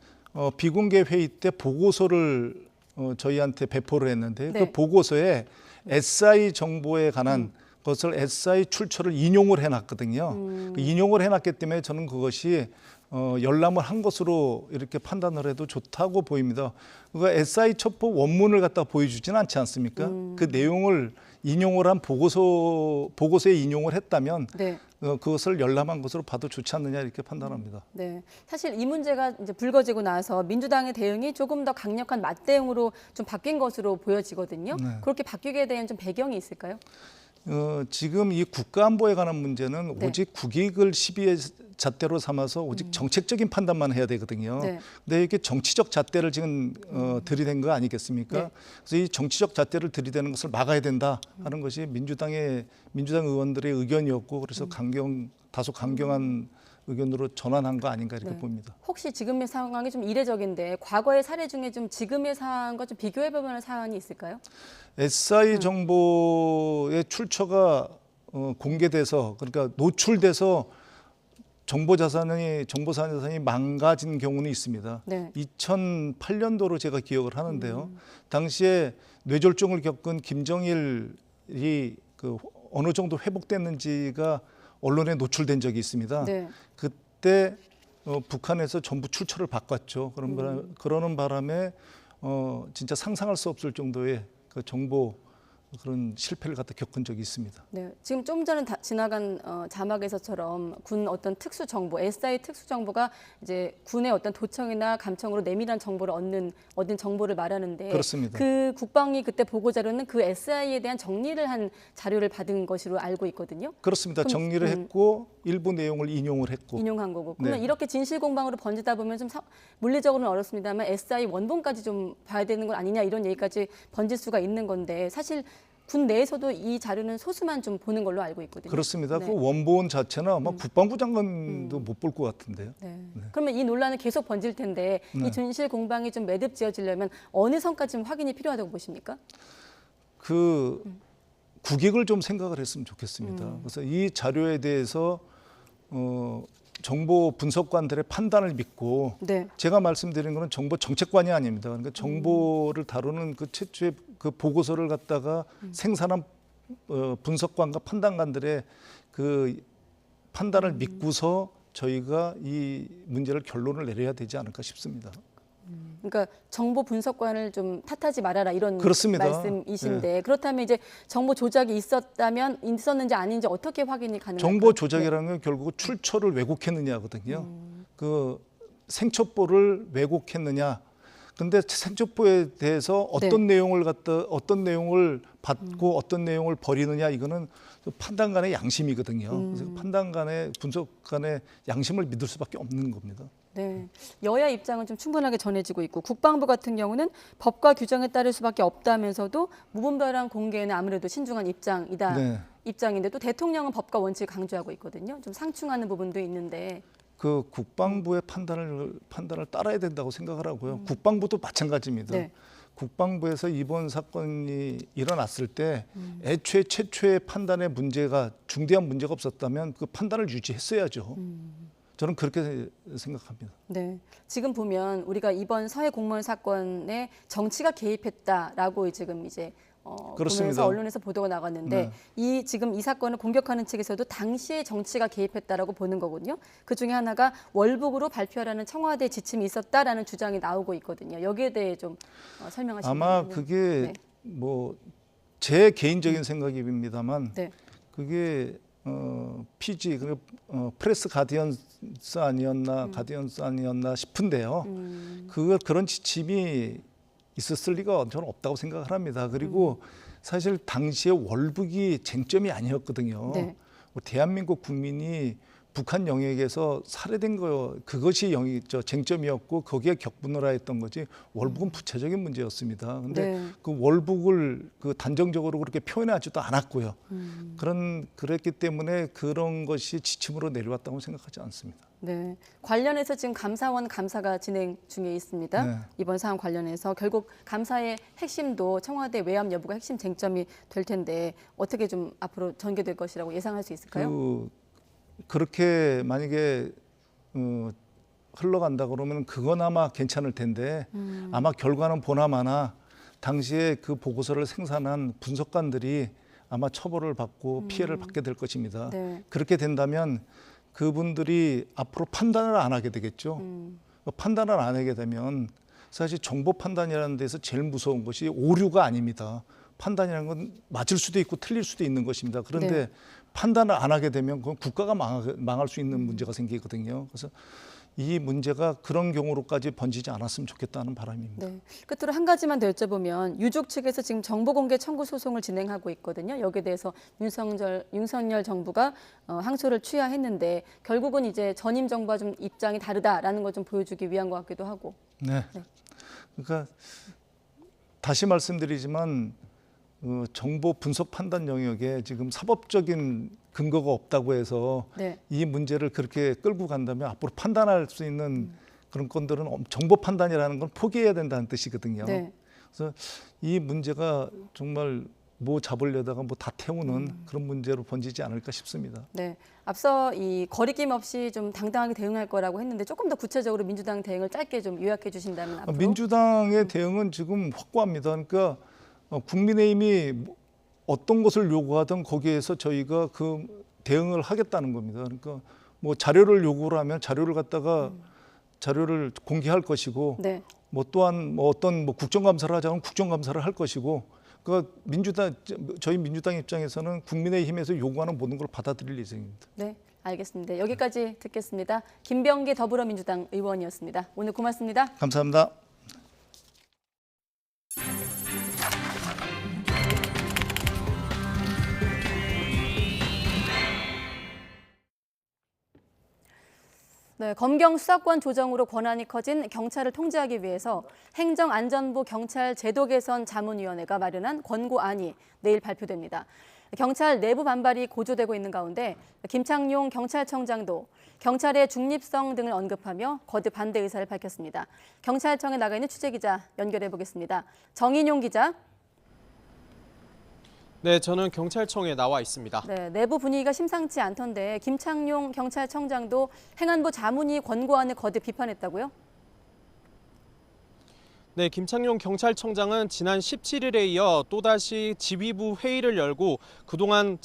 비공개 회의 때 보고서를 저희한테 배포를 했는데 네. 그 보고서에 SI 정보에 관한 것을 SI 출처를 인용을 해놨거든요. 그 인용을 해놨기 때문에 저는 그것이 열람을 한 것으로 이렇게 판단을 해도 좋다고 보입니다. 그 SI 첩보 원문을 갖다 보여주지는 않지 않습니까? 그 내용을 인용을 한 보고서에 인용을 했다면 네. 그것을 열람한 것으로 봐도 좋지 않느냐 이렇게 판단합니다. 네, 사실 이 문제가 이제 불거지고 나서 민주당의 대응이 조금 더 강력한 맞대응으로 좀 바뀐 것으로 보여지거든요. 네. 그렇게 바뀌게 된 좀 배경이 있을까요? 지금 이 국가안보에 관한 문제는 네. 오직 국익을 시비의 잣대로 삼아서 오직 정책적인 판단만 해야 되거든요. 네. 근데 이게 정치적 잣대를 지금 들이댄 거 아니겠습니까? 네. 그래서 이 정치적 잣대를 들이대는 것을 막아야 된다 하는 것이 민주당 의원들의 의견이었고 그래서 다소 강경한 의견으로 전환한 거 아닌가 이렇게 네. 봅니다. 혹시 지금의 상황이 좀 이례적인데 과거의 사례 중에 좀 지금의 상황과 좀 비교해볼 만한 사안이 있을까요? SI 정보의 출처가 공개돼서 그러니까 노출돼서 정보 자산이 망가진 경우는 있습니다. 네. 2008년도로 제가 기억을 하는데요. 당시에 뇌졸중을 겪은 김정일이 어느 정도 회복됐는지가 언론에 노출된 적이 있습니다. 네. 그때 북한에서 전부 출처를 바꿨죠. 그러는 바람에 진짜 상상할 수 없을 정도의 그 정보 그런 실패를 갖다 겪은 적이 있습니다. 네, 지금 좀 전에 지나간 자막에서처럼 군 어떤 특수 정보, SI 특수 정보가 이제 군의 어떤 도청이나 감청으로 내밀한 정보를 얻은 정보를 말하는데 그렇습니다. 그 국방위 그때 보고 자료는 그 SI에 대한 정리를 한 자료를 받은 것으로 알고 있거든요. 그렇습니다. 정리를 했고 일부 내용을 인용을 했고 인용한 거고. 그러면 네. 이렇게 진실 공방으로 번지다 보면 좀 물리적으로는 어렵습니다만 SI 원본까지 좀 봐야 되는 건 아니냐 이런 얘기까지 번질 수가 있는 건데 사실 군 내에서도 이 자료는 소수만 좀 보는 걸로 알고 있거든요. 그렇습니다. 네. 그 원본 자체는 아마 국방부 장관도 못 볼 것 같은데요. 네. 그러면 이 논란은 계속 번질 텐데 네. 이 진실 공방이 좀 매듭지어지려면 어느 선까지 좀 확인이 필요하다고 보십니까? 국익을 좀 생각을 했으면 좋겠습니다. 그래서 이 자료에 대해서 정보 분석관들의 판단을 믿고 네. 제가 말씀드린 것은 정보 정책관이 아닙니다. 그러니까 정보를 다루는 그 최초의 그 보고서를 갖다가 생산한 분석관과 판단관들의 그 판단을 믿고서 저희가 이 문제를 결론을 내려야 되지 않을까 싶습니다. 그러니까 정보 분석관을 좀 탓하지 말아라 이런 그렇습니다. 말씀이신데 그렇다면 이제 정보 조작이 있었는지 아닌지 어떻게 확인이 가능할까요? 정보 조작이라는 건 결국 출처를 왜곡했느냐거든요. 그 생첩보를 왜곡했느냐. 근데 생첩보에 대해서 어떤 내용을 받고 어떤 내용을 버리느냐 이거는 판단관의 양심이거든요. 그래서 판단관의 분석관의 양심을 믿을 수밖에 없는 겁니다. 네, 여야 입장은 좀 충분하게 전해지고 있고 국방부 같은 경우는 법과 규정에 따를 수밖에 없다면서도 무분별한 공개에는 아무래도 신중한 입장이다. 네. 입장인데 또 대통령은 법과 원칙을 강조하고 있거든요. 좀 상충하는 부분도 있는데. 그 국방부의 판단을 따라야 된다고 생각을 하고요. 국방부도 마찬가지입니다. 네. 국방부에서 이번 사건이 일어났을 때 애초에 최초의 판단에 중대한 문제가 없었다면 그 판단을 유지했어야죠. 저는 그렇게 생각합니다. 네, 지금 보면 우리가 이번 서해 공무원 사건에 정치가 개입했다라고 지금 이제 보면서 언론에서 보도가 나갔는데 네. 지금 이 사건을 공격하는 측에서도 당시에 정치가 개입했다라고 보는 거거든요. 그 중에 하나가 월북으로 발표하라는 청와대 지침이 있었다라는 주장이 나오고 있거든요. 여기에 대해 좀 설명하시면 아마 그게 뭐 제 개인적인 생각입니다만 네. 그게 PG 프레스 가디언 가디언스 아니었나 가디언스 아니었나 싶은데요. 그런 지침이 있었을 리가 저는 없다고 생각을 합니다. 그리고 사실 당시에 월북이 쟁점이 아니었거든요. 네. 대한민국 국민이 북한 영역에서 살해된 거 그것이 쟁점이었고 거기에 격분을 하였던 거지 월북은 부차적인 문제였습니다. 근데 네. 그 월북을 그 단정적으로 그렇게 표현하지도 않았고요. 그랬기 때문에 그런 것이 지침으로 내려왔다고 생각하지 않습니다. 네, 관련해서 지금 감사원 감사가 진행 중에 있습니다. 네. 이번 사안 관련해서 결국 감사의 핵심도 청와대 외압 여부가 핵심 쟁점이 될 텐데 어떻게 좀 앞으로 전개될 것이라고 예상할 수 있을까요? 그렇게 만약에 흘러간다 그러면 그거나마 괜찮을 텐데 아마 결과는 보나마나 당시에 그 보고서를 생산한 분석관들이 아마 처벌을 받고 피해를 받게 될 것입니다. 네. 그렇게 된다면 그분들이 앞으로 판단을 안 하게 되겠죠. 판단을 안 하게 되면 사실 정보 판단이라는 데서 제일 무서운 것이 오류가 아닙니다. 판단이라는 건 맞을 수도 있고 틀릴 수도 있는 것입니다. 그런데 네. 판단을 안 하게 되면 그건 국가가 망할 수 있는 문제가 생기거든요. 그래서 이 문제가 그런 경우로까지 번지지 않았으면 좋겠다는 바람입니다. 네. 끝으로 한 가지만 더 여쭤보면 유족 측에서 지금 정보공개 청구 소송을 진행하고 있거든요. 여기에 대해서 윤석열 정부가 항소를 취하했는데 결국은 이제 전임 정부와 좀 입장이 다르다라는 걸 좀 보여주기 위한 것 같기도 하고. 네. 그러니까 다시 말씀드리지만 정보 분석 판단 영역에 지금 사법적인 근거가 없다고 해서 네. 이 문제를 그렇게 끌고 간다면 앞으로 판단할 수 있는 그런 건들은 정보 판단이라는 건 포기해야 된다는 뜻이거든요. 네. 그래서 이 문제가 정말 뭐 잡으려다가 뭐 다 태우는 그런 문제로 번지지 않을까 싶습니다. 네. 앞서 이 거리낌 없이 좀 당당하게 대응할 거라고 했는데 조금 더 구체적으로 민주당 대응을 짧게 좀 요약해 주신다면 앞으로. 민주당의 대응은 지금 확고합니다. 그러니까 국민의힘이 어떤 것을 요구하든 거기에서 저희가 그 대응을 하겠다는 겁니다. 그러니까 뭐 자료를 요구를 하면 자료를 갖다가 자료를 공개할 것이고, 네. 뭐 또한 뭐 어떤 뭐 국정감사를 하자면 국정감사를 할 것이고, 그러니까 저희 민주당 입장에서는 국민의힘에서 요구하는 모든 걸 받아들일 예정입니다. 네, 알겠습니다. 여기까지 듣겠습니다. 김병기 더불어민주당 의원이었습니다. 오늘 고맙습니다. 감사합니다. 네, 검경 수사권 조정으로 권한이 커진 경찰을 통제하기 위해서 행정안전부 경찰 제도 개선 자문위원회가 마련한 권고안이 내일 발표됩니다. 경찰 내부 반발이 고조되고 있는 가운데 김창룡 경찰청장도 경찰의 중립성 등을 언급하며 거듭 반대 의사를 밝혔습니다. 경찰청에 나가 있는 취재기자 연결해 보겠습니다. 정인용 기자. 네, 저는 경찰청에 나와 있습니다. 네, 내부 분위기가 심상치 않던데 김창룡 경찰청장도 행안부 자문위 권고안을 거듭 비판했다고요? 네, 김창룡 경찰청장은 지난 17일에 이어 또다시 지휘부 회의를 열고 그동안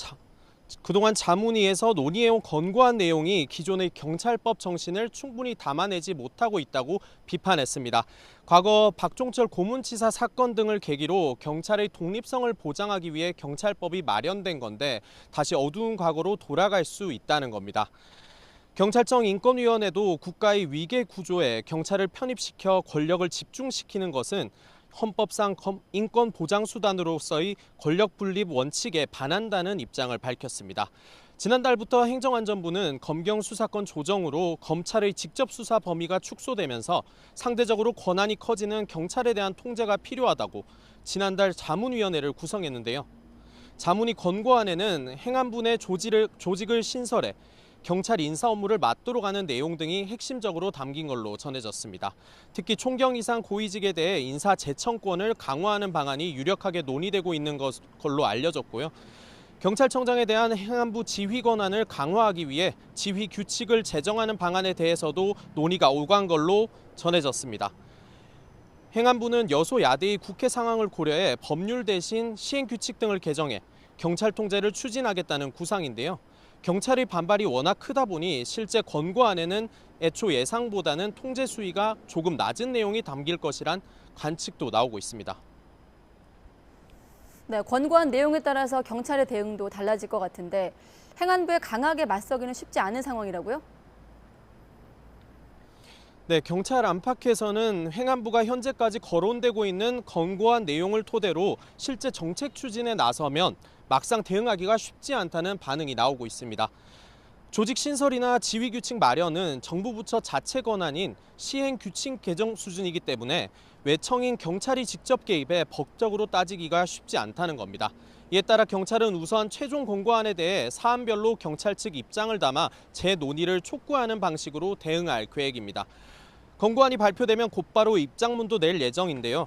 자문위에서 논의해온 권고안 내용이 기존의 경찰법 정신을 충분히 담아내지 못하고 있다고 비판했습니다. 과거 박종철 고문치사 사건 등을 계기로 경찰의 독립성을 보장하기 위해 경찰법이 마련된 건데 다시 어두운 과거로 돌아갈 수 있다는 겁니다. 경찰청 인권위원회도 국가의 위계 구조에 경찰을 편입시켜 권력을 집중시키는 것은 헌법상 인권 보장 수단으로서의 권력 분립 원칙에 반한다는 입장을 밝혔습니다. 지난달부터 행정안전부는 검경 수사권 조정으로 검찰의 직접 수사 범위가 축소되면서 상대적으로 권한이 커지는 경찰에 대한 통제가 필요하다고 지난달 자문위원회를 구성했는데요. 자문위 권고안에는 행안부 내 조직을 신설해 경찰 인사 업무를 맡도록 하는 내용 등이 핵심적으로 담긴 걸로 전해졌습니다. 특히 총경 이상 고위직에 대해 인사 재청권을 강화하는 방안이 유력하게 논의되고 있는 걸로 알려졌고요. 경찰청장에 대한 행안부 지휘 권한을 강화하기 위해 지휘 규칙을 제정하는 방안에 대해서도 논의가 오간 걸로 전해졌습니다. 행안부는 여소야대의 국회 상황을 고려해 법률 대신 시행규칙 등을 개정해 경찰 통제를 추진하겠다는 구상인데요. 경찰의 반발이 워낙 크다 보니 실제 권고안에는 애초 예상보다는 통제 수위가 조금 낮은 내용이 담길 것이란 관측도 나오고 있습니다. 네, 권고안 내용에 따라서 경찰의 대응도 달라질 것 같은데 행안부에 강하게 맞서기는 쉽지 않은 상황이라고요? 네, 경찰 안팎에서는 행안부가 현재까지 거론되고 있는 권고안 내용을 토대로 실제 정책 추진에 나서면 막상 대응하기가 쉽지 않다는 반응이 나오고 있습니다. 조직 신설이나 지휘 규칙 마련은 정부 부처 자체 권한인 시행 규칙 개정 수준이기 때문에 외청인 경찰이 직접 개입해 법적으로 따지기가 쉽지 않다는 겁니다. 이에 따라 경찰은 우선 최종 권고안에 대해 사안별로 경찰 측 입장을 담아 재논의를 촉구하는 방식으로 대응할 계획입니다. 권고안이 발표되면 곧바로 입장문도 낼 예정인데요.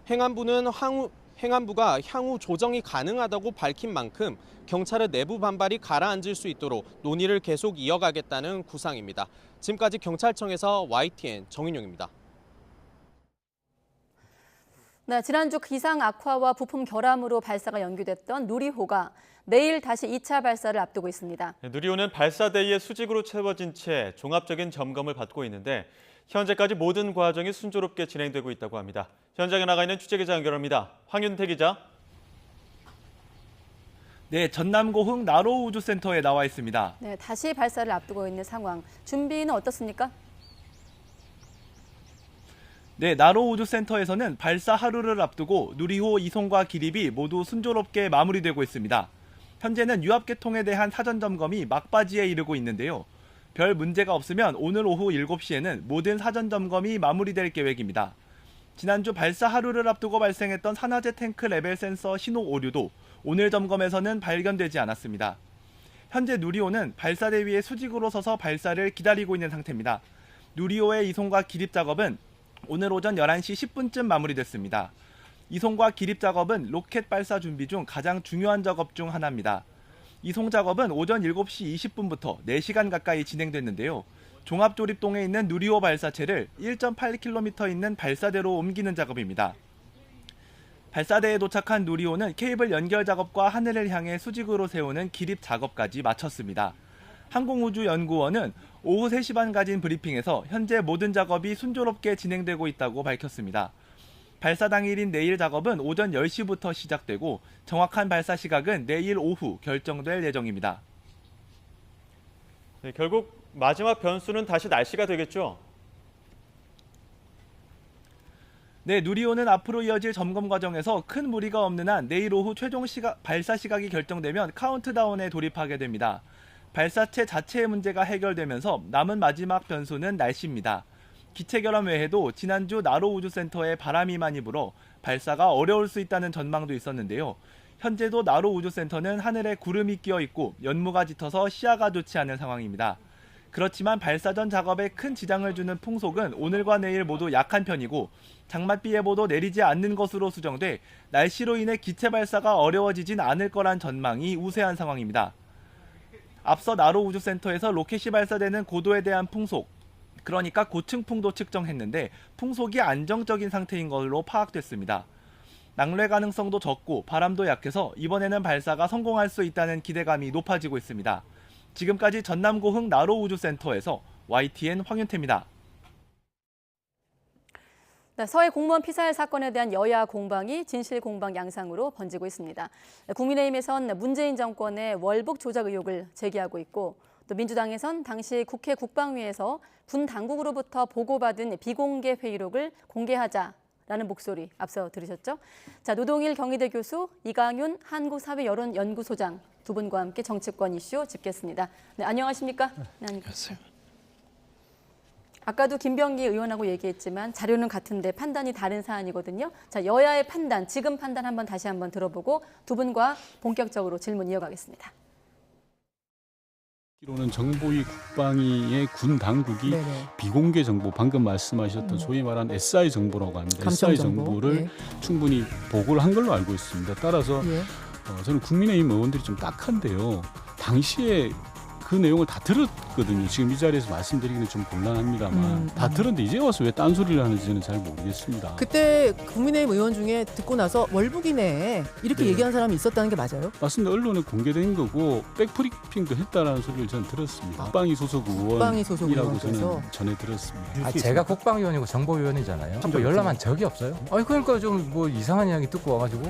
행안부가 향후 조정이 가능하다고 밝힌 만큼 경찰의 내부 반발이 가라앉을 수 있도록 논의를 계속 이어가겠다는 구상입니다. 지금까지 경찰청에서 YTN 정인용입니다. 네, 지난주 기상 악화와 부품 결함으로 발사가 연기됐던 누리호가 내일 다시 2차 발사를 앞두고 있습니다. 누리호는 발사대의 수직으로 채워진 채 종합적인 점검을 받고 있는데 현재까지 모든 과정이 순조롭게 진행되고 있다고 합니다. 현장에 나가 있는 취재기자 연결합니다. 황윤태 기자. 네, 전남고흥 나로우주센터에 나와 있습니다. 네, 다시 발사를 앞두고 있는 상황. 준비는 어떻습니까? 네, 나로우주센터에서는 발사 하루를 앞두고 누리호 이송과 기립이 모두 순조롭게 마무리되고 있습니다. 현재는 유압계통에 대한 사전 점검이 막바지에 이르고 있는데요. 별 문제가 없으면 오늘 오후 7시에는 모든 사전 점검이 마무리될 계획입니다. 지난주 발사 하루를 앞두고 발생했던 산화제 탱크 레벨 센서 신호 오류도 오늘 점검에서는 발견되지 않았습니다. 현재 누리호는 발사대 위에 수직으로 서서 발사를 기다리고 있는 상태입니다. 누리호의 이송과 기립 작업은 오늘 오전 11시 10분쯤 마무리됐습니다. 이송과 기립 작업은 로켓 발사 준비 중 가장 중요한 작업 중 하나입니다. 이송 작업은 오전 7시 20분부터 4시간 가까이 진행됐는데요. 종합조립동에 있는 누리호 발사체를 1.8km 있는 발사대로 옮기는 작업입니다. 발사대에 도착한 누리호는 케이블 연결 작업과 하늘을 향해 수직으로 세우는 기립 작업까지 마쳤습니다. 항공우주연구원은 오후 3시 반 가진 브리핑에서 현재 모든 작업이 순조롭게 진행되고 있다고 밝혔습니다. 발사 당일인 내일 작업은 오전 10시부터 시작되고 정확한 발사 시각은 내일 오후 결정될 예정입니다. 네, 결국 마지막 변수는 다시 날씨가 되겠죠? 네, 누리호는 앞으로 이어질 점검 과정에서 큰 무리가 없는 한 내일 오후 최종 발사 시각이 결정되면 카운트다운에 돌입하게 됩니다. 발사체 자체의 문제가 해결되면서 남은 마지막 변수는 날씨입니다. 기체 결함 외에도 지난주 나로우주센터에 바람이 많이 불어 발사가 어려울 수 있다는 전망도 있었는데요. 현재도 나로우주센터는 하늘에 구름이 끼어 있고 연무가 짙어서 시야가 좋지 않은 상황입니다. 그렇지만 발사 전 작업에 큰 지장을 주는 풍속은 오늘과 내일 모두 약한 편이고 장맛비 예보도 내리지 않는 것으로 수정돼 날씨로 인해 기체 발사가 어려워지진 않을 거란 전망이 우세한 상황입니다. 앞서 나로우주센터에서 로켓이 발사되는 고도에 대한 풍속, 그러니까 고층풍도 측정했는데 풍속이 안정적인 상태인 걸로 파악됐습니다. 낙뢰 가능성도 적고 바람도 약해서 이번에는 발사가 성공할 수 있다는 기대감이 높아지고 있습니다. 지금까지 전남고흥 나로우주센터에서 YTN 황윤태입니다. 네, 서해 공무원 피살 사건에 대한 여야 공방이 진실 공방 양상으로 번지고 있습니다. 국민의힘에선 문재인 정권의 월북 조작 의혹을 제기하고 있고 또 민주당에선 당시 국회 국방위에서 군 당국으로부터 보고받은 비공개 회의록을 공개하자라는 목소리 앞서 들으셨죠? 자, 노동일 경희대 교수, 이강윤 한국사회여론연구소장 두 분과 함께 정치권 이슈 짚겠습니다. 네, 안녕하십니까? 네, 안녕하세요. 아까도 김병기 의원하고 얘기했지만 자료는 같은데 판단이 다른 사안이거든요. 자, 여야의 판단, 지금 판단 다시 한번 들어보고 두 분과 본격적으로 질문 이어가겠습니다. 기로는 정보위 국방위의 군 당국이 비공개 정보, 방금 말씀하셨던 소위 말하는 SI 정보라고 합니다. SI 정보를 충분히 보고를 한 걸로 알고 있습니다. 따라서 저는 국민의힘 의원들이 좀 딱한데요. 당시에 그 내용을 다 들었거든요. 지금 이 자리에서 말씀드리기는 좀 곤란합니다만 다 들었는데 이제 와서 왜 딴소리를 하는지는 잘 모르겠습니다. 그때 국민의힘 의원 중에 듣고 나서 월북이네 이렇게 얘기한 사람이 있었다는 게 맞아요? 맞습니다. 언론에 공개된 거고 백브리핑도 했다라는 소리를 저는 들었습니다. 국방위 소속 의원이라고 저는 전해 들었습니다. 제가 국방위원이고 정보위원이잖아요. 뭐 열람한 적이 없어요. 그러니까 좀 뭐 이상한 이야기 듣고 와가지고.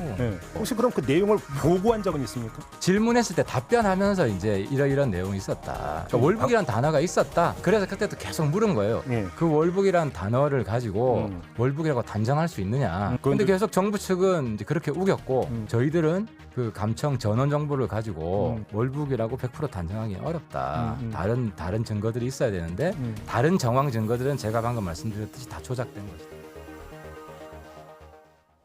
혹시 그럼 그 내용을 보고한 적은 있습니까? 질문했을 때 답변하면서 이제 이런 내용이 있었다. 있었다. 그러니까 월북이란 단어가 있었다. 그래서 그때도 계속 물은 거예요. 그 월북이란 단어를 가지고 월북이라고 단정할 수 있느냐. 근데 계속 정부 측은 이제 그렇게 우겼고 저희들은 그 감청 전원 정보를 가지고 월북이라고 100% 단정하기 어렵다. 다른 증거들이 있어야 되는데 다른 정황 증거들은 제가 방금 말씀드렸듯이 다 조작된 것이다.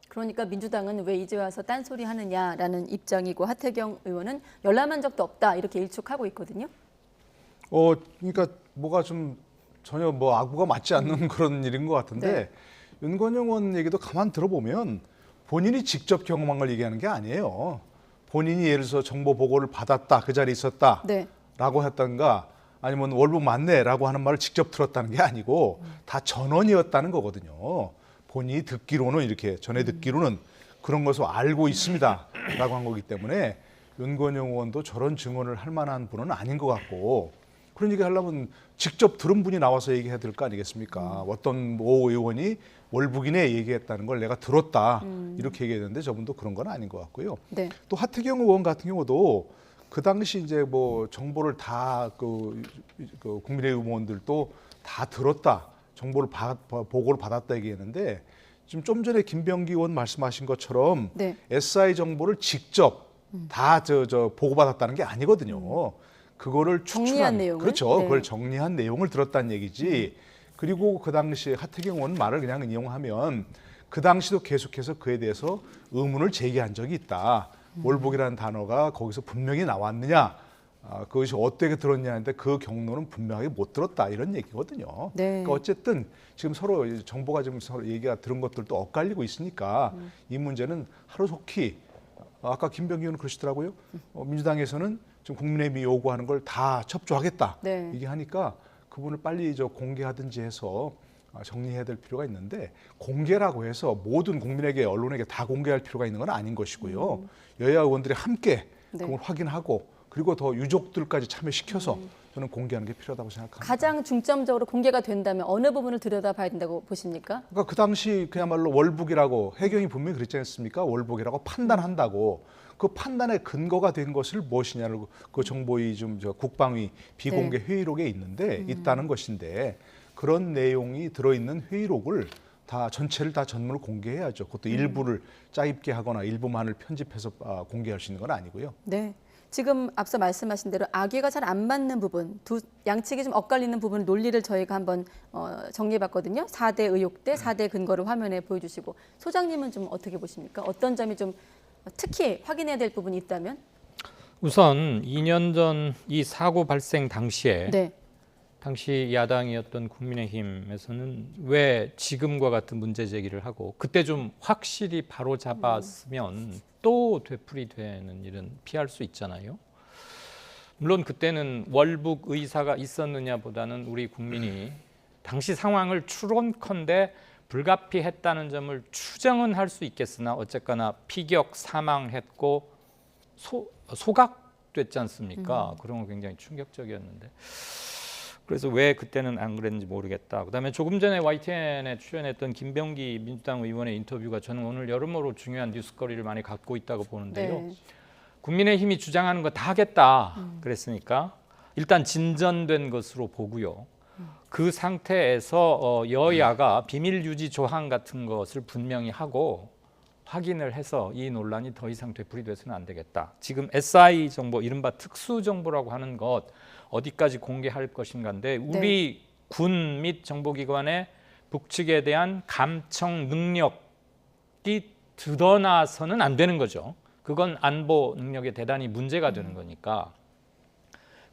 그러니까 민주당은 왜 이제 와서 딴소리 하느냐라는 입장이고 하태경 의원은 열람한 적도 없다 이렇게 일축하고 있거든요. 그러니까 뭐가 좀 전혀 뭐 아구가 맞지 않는 그런 일인 것 같은데 윤건영 의원 얘기도 가만 들어보면 본인이 직접 경험한 걸 얘기하는 게 아니에요. 본인이 예를 들어서 정보 보고를 받았다, 그 자리에 있었다라고 했던가 아니면 월북 맞네라고 하는 말을 직접 들었다는 게 아니고 다 전원이었다는 거거든요. 본인이 듣기로는 이렇게 전해 듣기로는 그런 것을 알고 있습니다라고 한 거기 때문에 윤건영 의원도 저런 증언을 할 만한 분은 아닌 것 같고 그런 얘기 하려면 직접 들은 분이 나와서 얘기해야 될 거 아니겠습니까? 어떤 모 의원이 월북이네 얘기했다는 걸 내가 들었다 이렇게 얘기했는데 저분도 그런 건 아닌 것 같고요. 또 하태경 의원 같은 경우도 그 당시 이제 뭐 정보를 다 그 국민의힘 의원들도 다 들었다. 정보를 보고를 받았다 얘기했는데 지금 좀 전에 김병기 의원 말씀하신 것처럼 SI 정보를 직접 다 보고받았다는 게 아니거든요. 그거를 정리한 내용을 그렇죠. 그걸 정리한 내용을 들었다는 얘기지. 그리고 그 당시 하태경 의원 말을 그냥 인용하면 그 당시도 계속해서 그에 대해서 의문을 제기한 적이 있다. 월북이라는 단어가 거기서 분명히 나왔느냐. 그것이 어떻게 들었냐는데 그 경로는 분명하게 못 들었다 이런 얘기거든요. 그러니까 어쨌든 지금 서로 정보가 지금 서로 얘기가 들은 것들도 엇갈리고 있으니까 이 문제는 하루속히 아까 김병기 의원은 그러시더라고요. 민주당에서는 지금 국민의힘이 요구하는 걸 다 협조하겠다 이게 하니까 그분을 빨리 공개하든지 해서 정리해야 될 필요가 있는데 공개라고 해서 모든 국민에게 언론에게 다 공개할 필요가 있는 건 아닌 것이고요. 여야 의원들이 함께 그걸 확인하고 그리고 더 유족들까지 참여시켜서 저는 공개하는 게 필요하다고 생각합니다. 가장 중점적으로 공개가 된다면 어느 부분을 들여다봐야 된다고 보십니까? 그러니까 그 당시 그야말로 월북이라고 해경이 분명히 그랬지 않습니까? 월북이라고 판단한다고 그 판단의 근거가 된 것을 무엇이냐를 그 정보위 국방위 비공개 회의록에 있는데 있다는 것인데 그런 내용이 들어있는 회의록을 다 전체를 다 전문을 공개해야죠. 그것도 일부를 짜입게 하거나 일부만을 편집해서 공개할 수 있는 건 아니고요. 네. 지금 앞서 말씀하신 대로 악의가 잘 안 맞는 부분, 양측이 좀 엇갈리는 부분 논리를 저희가 한번 정리해봤거든요. 4대 의혹대, 4대 근거를 화면에 보여주시고 소장님은 좀 어떻게 보십니까? 어떤 점이 좀 특히 확인해야 될 부분이 있다면? 우선 2년 전 이 사고 발생 당시에 당시 야당이었던 국민의힘에서는 왜 지금과 같은 문제 제기를 하고 그때 좀 확실히 바로 잡았으면 또 되풀이되는 일은 피할 수 있잖아요. 물론 그때는 월북 의사가 있었느냐보다는 우리 국민이 당시 상황을 추론컨대 불가피했다는 점을 추정은 할 수 있겠으나 어쨌거나 피격 사망했고 소각됐지 않습니까? 그런 건 굉장히 충격적이었는데 그래서 왜 그때는 안 그랬는지 모르겠다. 그다음에 조금 전에 YTN에 출연했던 김병기 민주당 의원의 인터뷰가 저는 오늘 여러모로 중요한 뉴스거리를 많이 갖고 있다고 보는데요. 국민의힘이 주장하는 거 다 하겠다 그랬으니까 일단 진전된 것으로 보고요. 그 상태에서 여야가 비밀 유지 조항 같은 것을 분명히 하고 확인을 해서 이 논란이 더 이상 되풀이돼서는 안 되겠다. 지금 SI 정보, 이른바 특수 정보라고 하는 것 어디까지 공개할 것인가인데 우리 군 및 정보기관의 북측에 대한 감청 능력이 드러나서는 안 되는 거죠. 그건 안보 능력에 대단히 문제가 되는 거니까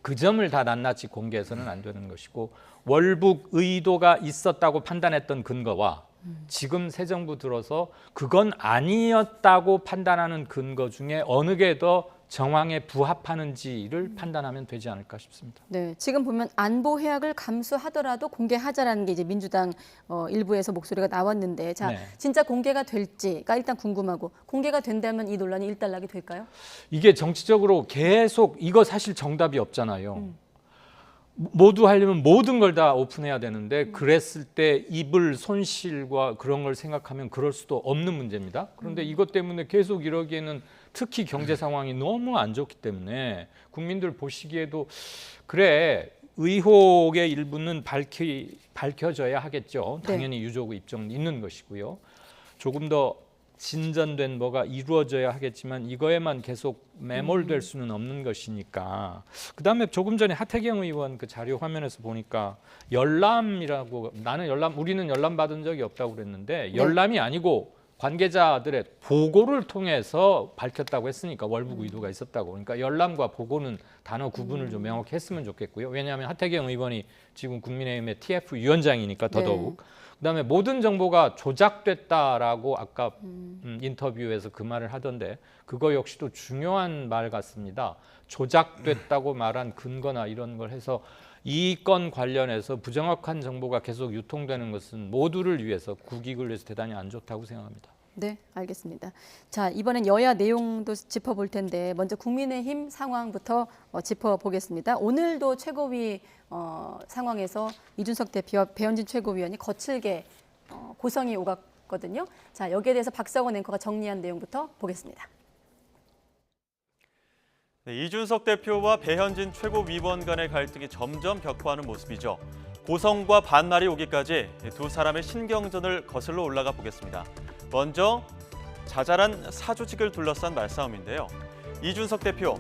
그 점을 다 낱낱이 공개해서는 안 되는 것이고 월북 의도가 있었다고 판단했던 근거와 지금 새 정부 들어서 그건 아니었다고 판단하는 근거 중에 어느 게 더 정황에 부합하는지를 판단하면 되지 않을까 싶습니다. 네, 지금 보면 안보 해악을 감수하더라도 공개하자라는 게 이제 민주당 일부에서 목소리가 나왔는데, 자 진짜 공개가 될지가 일단 궁금하고 공개가 된다면 이 논란이 일단락이 될까요? 이게 정치적으로 계속 이거 사실 정답이 없잖아요. 모두 하려면 모든 걸 다 오픈해야 되는데 그랬을 때 입을 손실과 그런 걸 생각하면 그럴 수도 없는 문제입니다. 그런데 이것 때문에 계속 이러기에는 특히 경제 상황이 너무 안 좋기 때문에 국민들 보시기에도 그래 의혹의 일부는 밝혀져야 하겠죠. 당연히 유족 입장은 있는 것이고요. 조금 더 진전된 뭐가 이루어져야 하겠지만 이거에만 계속 매몰될 수는 없는 것이니까. 그다음에 조금 전에 하태경 의원 그 자료 화면에서 보니까 열람이라고 우리는 열람 받은 적이 없다고 그랬는데 열람이 아니고 관계자들의 보고를 통해서 밝혔다고 했으니까 월북 의도가 있었다고. 그러니까 열람과 보고는 단어 구분을 좀 명확히 했으면 좋겠고요. 왜냐하면 하태경 의원이 지금 국민의힘의 TF 위원장이니까 더더욱. 그다음에 모든 정보가 조작됐다라고 아까 인터뷰에서 그 말을 하던데 그거 역시도 중요한 말 같습니다. 조작됐다고 말한 근거나 이런 걸 해서 이 건 관련해서 부정확한 정보가 계속 유통되는 것은 모두를 위해서 국익을 위해서 대단히 안 좋다고 생각합니다. 네, 알겠습니다. 자, 이번엔 여야 내용도 짚어볼 텐데 먼저 국민의힘 상황부터 짚어보겠습니다. 오늘도 최고위 상황에서 이준석 대표와 배현진 최고위원이 거칠게 고성이 오갔거든요. 자, 여기에 대해서 박성원 앵커가 정리한 내용부터 보겠습니다. 네, 이준석 대표와 배현진 최고위원 간의 갈등이 점점 격화하는 모습이죠. 고성과 반말이 오기까지 두 사람의 신경전을 거슬러 올라가 보겠습니다. 먼저 자잘한 사조직을 둘러싼 말싸움인데요. 이준석 대표,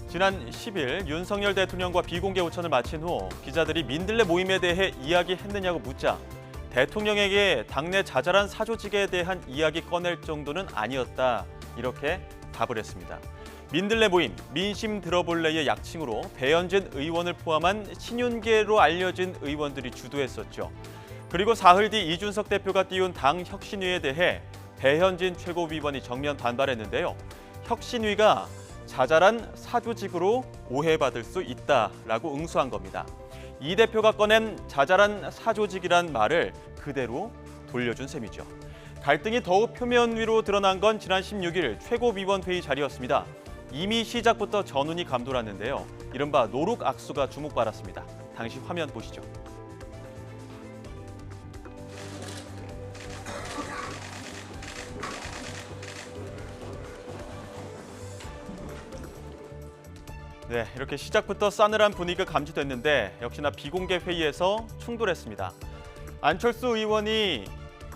지난 10일 윤석열 대통령과 비공개 오찬을 마친 후 기자들이 민들레 모임에 대해 이야기했느냐고 묻자 대통령에게 당내 자잘한 사조직에 대한 이야기 꺼낼 정도는 아니었다, 이렇게 답을 했습니다. 민들레 모임, 민심 들어볼래의 약칭으로 배현진 의원을 포함한 친윤계로 알려진 의원들이 주도했었죠. 그리고 사흘 뒤 이준석 대표가 띄운 당 혁신위에 대해 배현진 최고위원이 정면 반발했는데요. 혁신위가 자잘한 사조직으로 오해받을 수 있다라고 응수한 겁니다. 이 대표가 꺼낸 자잘한 사조직이란 말을 그대로 돌려준 셈이죠. 갈등이 더욱 표면 위로 드러난 건 지난 16일 최고위원 회의 자리였습니다. 이미 시작부터 전운이 감돌았는데요. 이른바 노룩 악수가 주목받았습니다. 당시 화면 보시죠. 네, 이렇게 시작부터 싸늘한 분위기가 감지됐는데 역시나 비공개 회의에서 충돌했습니다. 안철수 의원이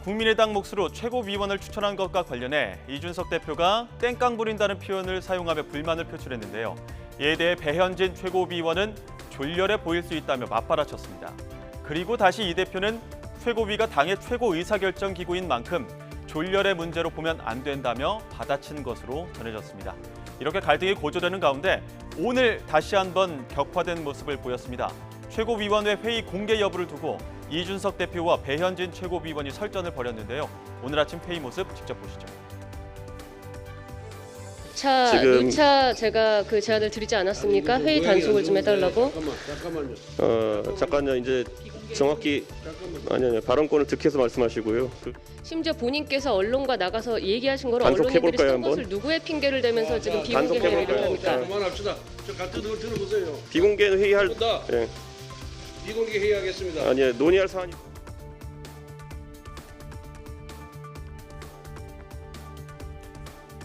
국민의당 몫으로 최고위원을 추천한 것과 관련해 이준석 대표가 땡깡 부린다는 표현을 사용하며 불만을 표출했는데요. 이에 대해 배현진 최고위원은 졸렬해 보일 수 있다며 맞받아쳤습니다. 그리고 다시 이 대표는 최고위가 당의 최고 의사결정 기구인 만큼 졸렬의 문제로 보면 안 된다며 받아친 것으로 전해졌습니다. 이렇게 갈등이 고조되는 가운데 오늘 다시 한번 격화된 모습을 보였습니다. 최고위원회 회의 공개 여부를 두고 이준석 대표와 배현진 최고위원이 설전을 벌였는데요. 오늘 아침 회의 모습 직접 보시죠. 누차 제가 그 제안을 드리지 않았습니까? 회의 단속을 좀 해달라고. 잠깐요. 이제 정확히 아니요. 발언권을 득해서 말씀하시고요. 심지어 본인께서 언론과 나가서 얘기하신 걸 단속해볼까요, 언론인들이 쓴 한번? 것을 누구의 핑계를 대면서 지금 비공개 회의를 합니까? 그만합시다. 저 같은 걸 들어보세요. 비공개 회의할 예. 비공개 회의하겠습니다. 아니요. 논의할 사안이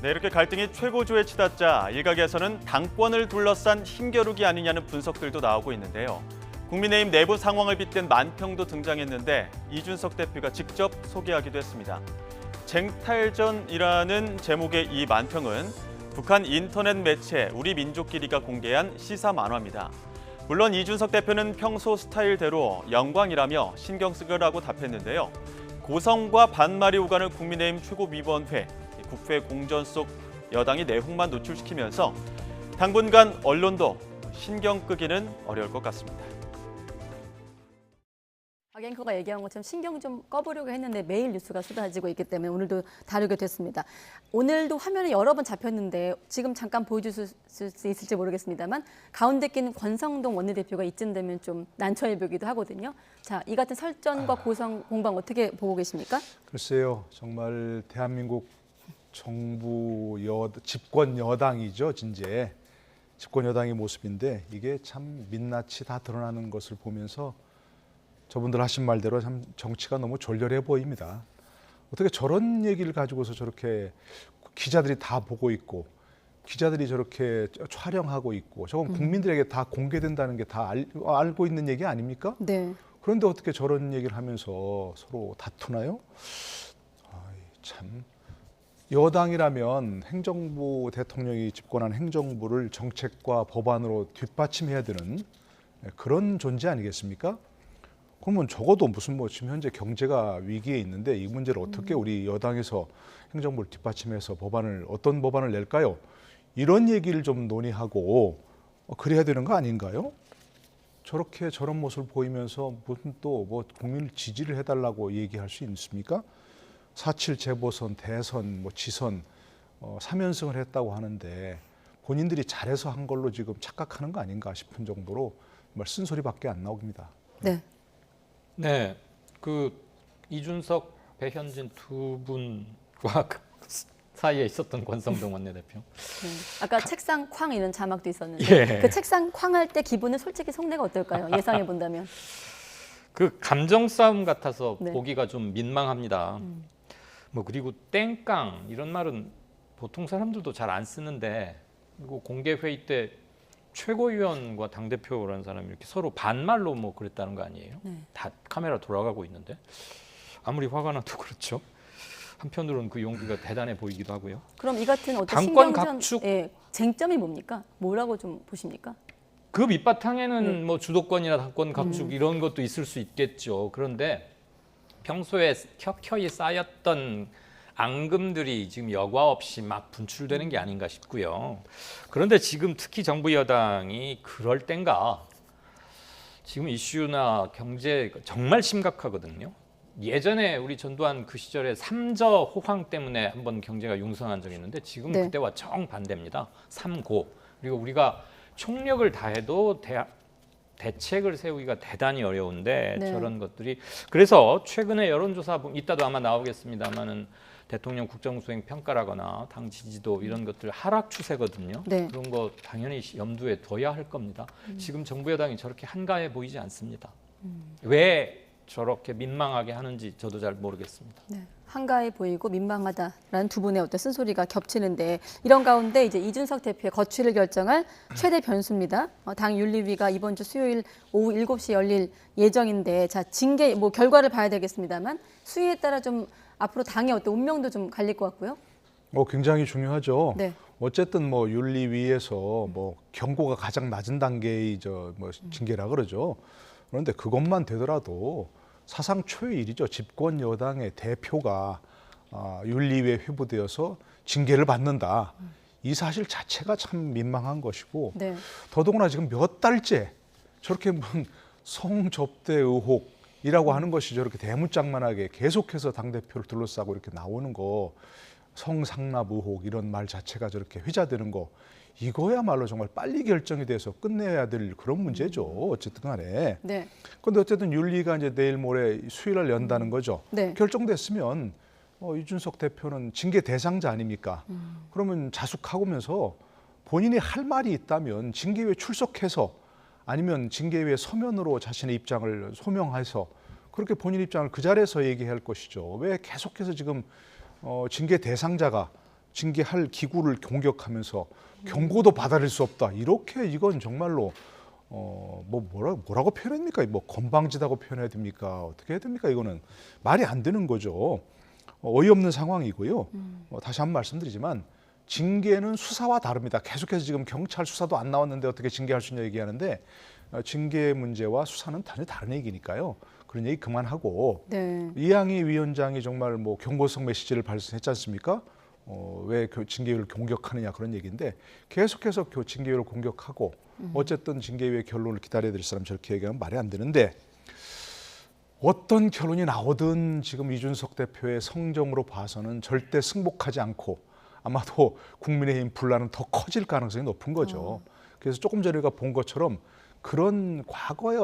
네, 이렇게 갈등이 최고조에 치닫자 일각에서는 당권을 둘러싼 힘겨루기 아니냐는 분석들도 나오고 있는데요. 국민의힘 내부 상황을 빗댄 만평도 등장했는데 이준석 대표가 직접 소개하기도 했습니다. 쟁탈전이라는 제목의 이 만평은 북한 인터넷 매체 우리민족끼리가 공개한 시사 만화입니다. 물론 이준석 대표는 평소 스타일대로 영광이라며 신경 쓰라고 답했는데요. 고성과 반말이 오가는 국민의힘 최고위원회, 국회 공전 속 여당이 내홍만 노출시키면서 당분간 언론도 신경 끄기는 어려울 것 같습니다. 박 앵커가 얘기한 것처럼 신경 좀 꺼보려고 했는데 매일 뉴스가 쏟아지고 있기 때문에 오늘도 다루게 됐습니다. 오늘도 화면에 여러 번 잡혔는데 지금 잠깐 보여주실 수 있을지 모르겠습니다만 가운데 낀 권성동 원내대표가 이쯤 되면 좀 난처해 보기도 하거든요. 자, 이 같은 설전과 고성 공방 어떻게 보고 계십니까? 글쎄요. 정말 대한민국 정부 집권 여당이죠, 진짜. 집권 여당의 모습인데 이게 참 민낯이 다 드러나는 것을 보면서 저분들 하신 말대로 참 정치가 너무 졸렬해 보입니다. 어떻게 저런 얘기를 가지고서 저렇게 기자들이 다 보고 있고 기자들이 저렇게 촬영하고 있고 저건 국민들에게 다 공개된다는 게 다 알고 있는 얘기 아닙니까? 네. 그런데 어떻게 저런 얘기를 하면서 서로 다투나요? 참 여당이라면 행정부 대통령이 집권한 행정부를 정책과 법안으로 뒷받침해야 되는 그런 존재 아니겠습니까? 그러면 적어도 무슨 뭐 지금 현재 경제가 위기에 있는데 이 문제를 어떻게 우리 여당에서 행정부를 뒷받침해서 법안을 어떤 법안을 낼까요? 이런 얘기를 좀 논의하고 그래야 되는 거 아닌가요? 저렇게 저런 모습을 보이면서 무슨 또 뭐 국민을 지지를 해달라고 얘기할 수 있습니까? 4.7 재보선, 대선, 뭐 지선 3연승을 했다고 하는데 본인들이 잘해서 한 걸로 지금 착각하는 거 아닌가 싶은 정도로 정말 쓴소리밖에 안 나옵니다. 네. 네, 그 이준석, 배현진 두 분과 사이에 있었던 권성동 원내대표. 네. 아까 책상 쾅 이런 자막도 있었는데 예. 그 책상 쾅 할 때 기분은 솔직히 속내가 어떨까요? 예상해 본다면. 그 감정 싸움 같아서 네. 보기가 좀 민망합니다. 뭐 그리고 땡깡 이런 말은 보통 사람들도 잘 안 쓰는데 그리고 공개 회의 때 최고위원과 당 대표라는 사람이 이렇게 서로 반말로 뭐 그랬다는 거 아니에요? 네. 다 카메라 돌아가고 있는데 아무리 화가 나도 그렇죠. 한편으로는 그 용기가 대단해 보이기도 하고요. 그럼 이 같은 어떤 당권 신경전 각축 예, 쟁점이 뭡니까? 뭐라고 좀 보십니까? 그 밑바탕에는 뭐 주도권이나 당권 각축 이런 것도 있을 수 있겠죠. 그런데 평소에 켜켜이 쌓였던 앙금들이 지금 여과 없이 막 분출되는 게 아닌가 싶고요. 그런데 지금 특히 정부 여당이 그럴 땐가 지금 이슈나 경제 정말 심각하거든요. 예전에 우리 전두환 그 시절에 삼저 호황 때문에 한번 경제가 융성한 적이 있는데 지금 네. 그때와 정반대입니다. 삼고 그리고 우리가 총력을 다해도 대책을 세우기가 대단히 어려운데 네. 저런 것들이 그래서 최근에 여론조사 이따도 아마 나오겠습니다만은 대통령 국정수행 평가라거나 당 지지도 이런 것들 하락 추세거든요. 네. 그런 거 당연히 염두에 둬야 할 겁니다. 지금 정부 여당이 저렇게 한가해 보이지 않습니다. 왜 저렇게 민망하게 하는지 저도 잘 모르겠습니다. 네. 한가해 보이고 민망하다라는 두 분의 어떤 쓴소리가 겹치는데 이런 가운데 이제 이준석 대표의 거취를 결정할 최대 변수입니다. 당 윤리위가 이번 주 수요일 오후 7시 열릴 예정인데 자 징계 뭐 결과를 봐야 되겠습니다만 수위에 따라 좀 앞으로 당의 어떤 운명도 좀 갈릴 것 같고요. 굉장히 중요하죠. 네. 어쨌든 뭐 윤리위에서 뭐 경고가 가장 낮은 단계의 뭐 징계라 그러죠. 그런데 그것만 되더라도 사상 초유의 일이죠. 집권 여당의 대표가 윤리위에 회부되어서 징계를 받는다. 이 사실 자체가 참 민망한 것이고 네. 더더구나 지금 몇 달째 저렇게 성접대 의혹이라고 하는 것이 저렇게 대문짝만하게 계속해서 당대표를 둘러싸고 이렇게 나오는 거 성상납 의혹 이런 말 자체가 저렇게 회자되는 거 이거야말로 정말 빨리 결정이 돼서 끝내야 될 그런 문제죠. 어쨌든 간에. 네. 그런데 어쨌든 윤리가 이제 내일 모레 수요일날 연다는 거죠. 네. 결정됐으면 이준석 대표는 징계 대상자 아닙니까? 그러면 자숙하고면서 본인이 할 말이 있다면 징계위에 출석해서 아니면 징계위에 서면으로 자신의 입장을 소명해서 그렇게 본인 입장을 그 자리에서 얘기할 것이죠. 왜 계속해서 지금 징계 대상자가 징계할 기구를 공격하면서 경고도 받아들일 수 없다. 이렇게 이건 정말로 뭐라고 표현합니까? 뭐 건방지다고 표현해야 됩니까? 어떻게 해야 됩니까? 이거는 말이 안 되는 거죠. 어이없는 상황이고요. 다시 한번 말씀드리지만 징계는 수사와 다릅니다. 계속해서 지금 경찰 수사도 안 나왔는데 어떻게 징계할 수 있냐 얘기하는데 징계 문제와 수사는 단지 다른 얘기니까요. 그런 얘기 그만하고 네. 이양희 위원장이 정말 뭐 경고성 메시지를 발송했지 않습니까? 왜 징계위를 공격하느냐 그런 얘기인데 계속해서 징계위를 공격하고 어쨌든 징계위의 결론을 기다려야 될 사람 저렇게 얘기하면 말이 안 되는데 어떤 결론이 나오든 지금 이준석 대표의 성정으로 봐서는 절대 승복하지 않고 아마도 국민의힘 분란은 더 커질 가능성이 높은 거죠. 그래서 조금 전에 우리가 본 것처럼 그런 과거의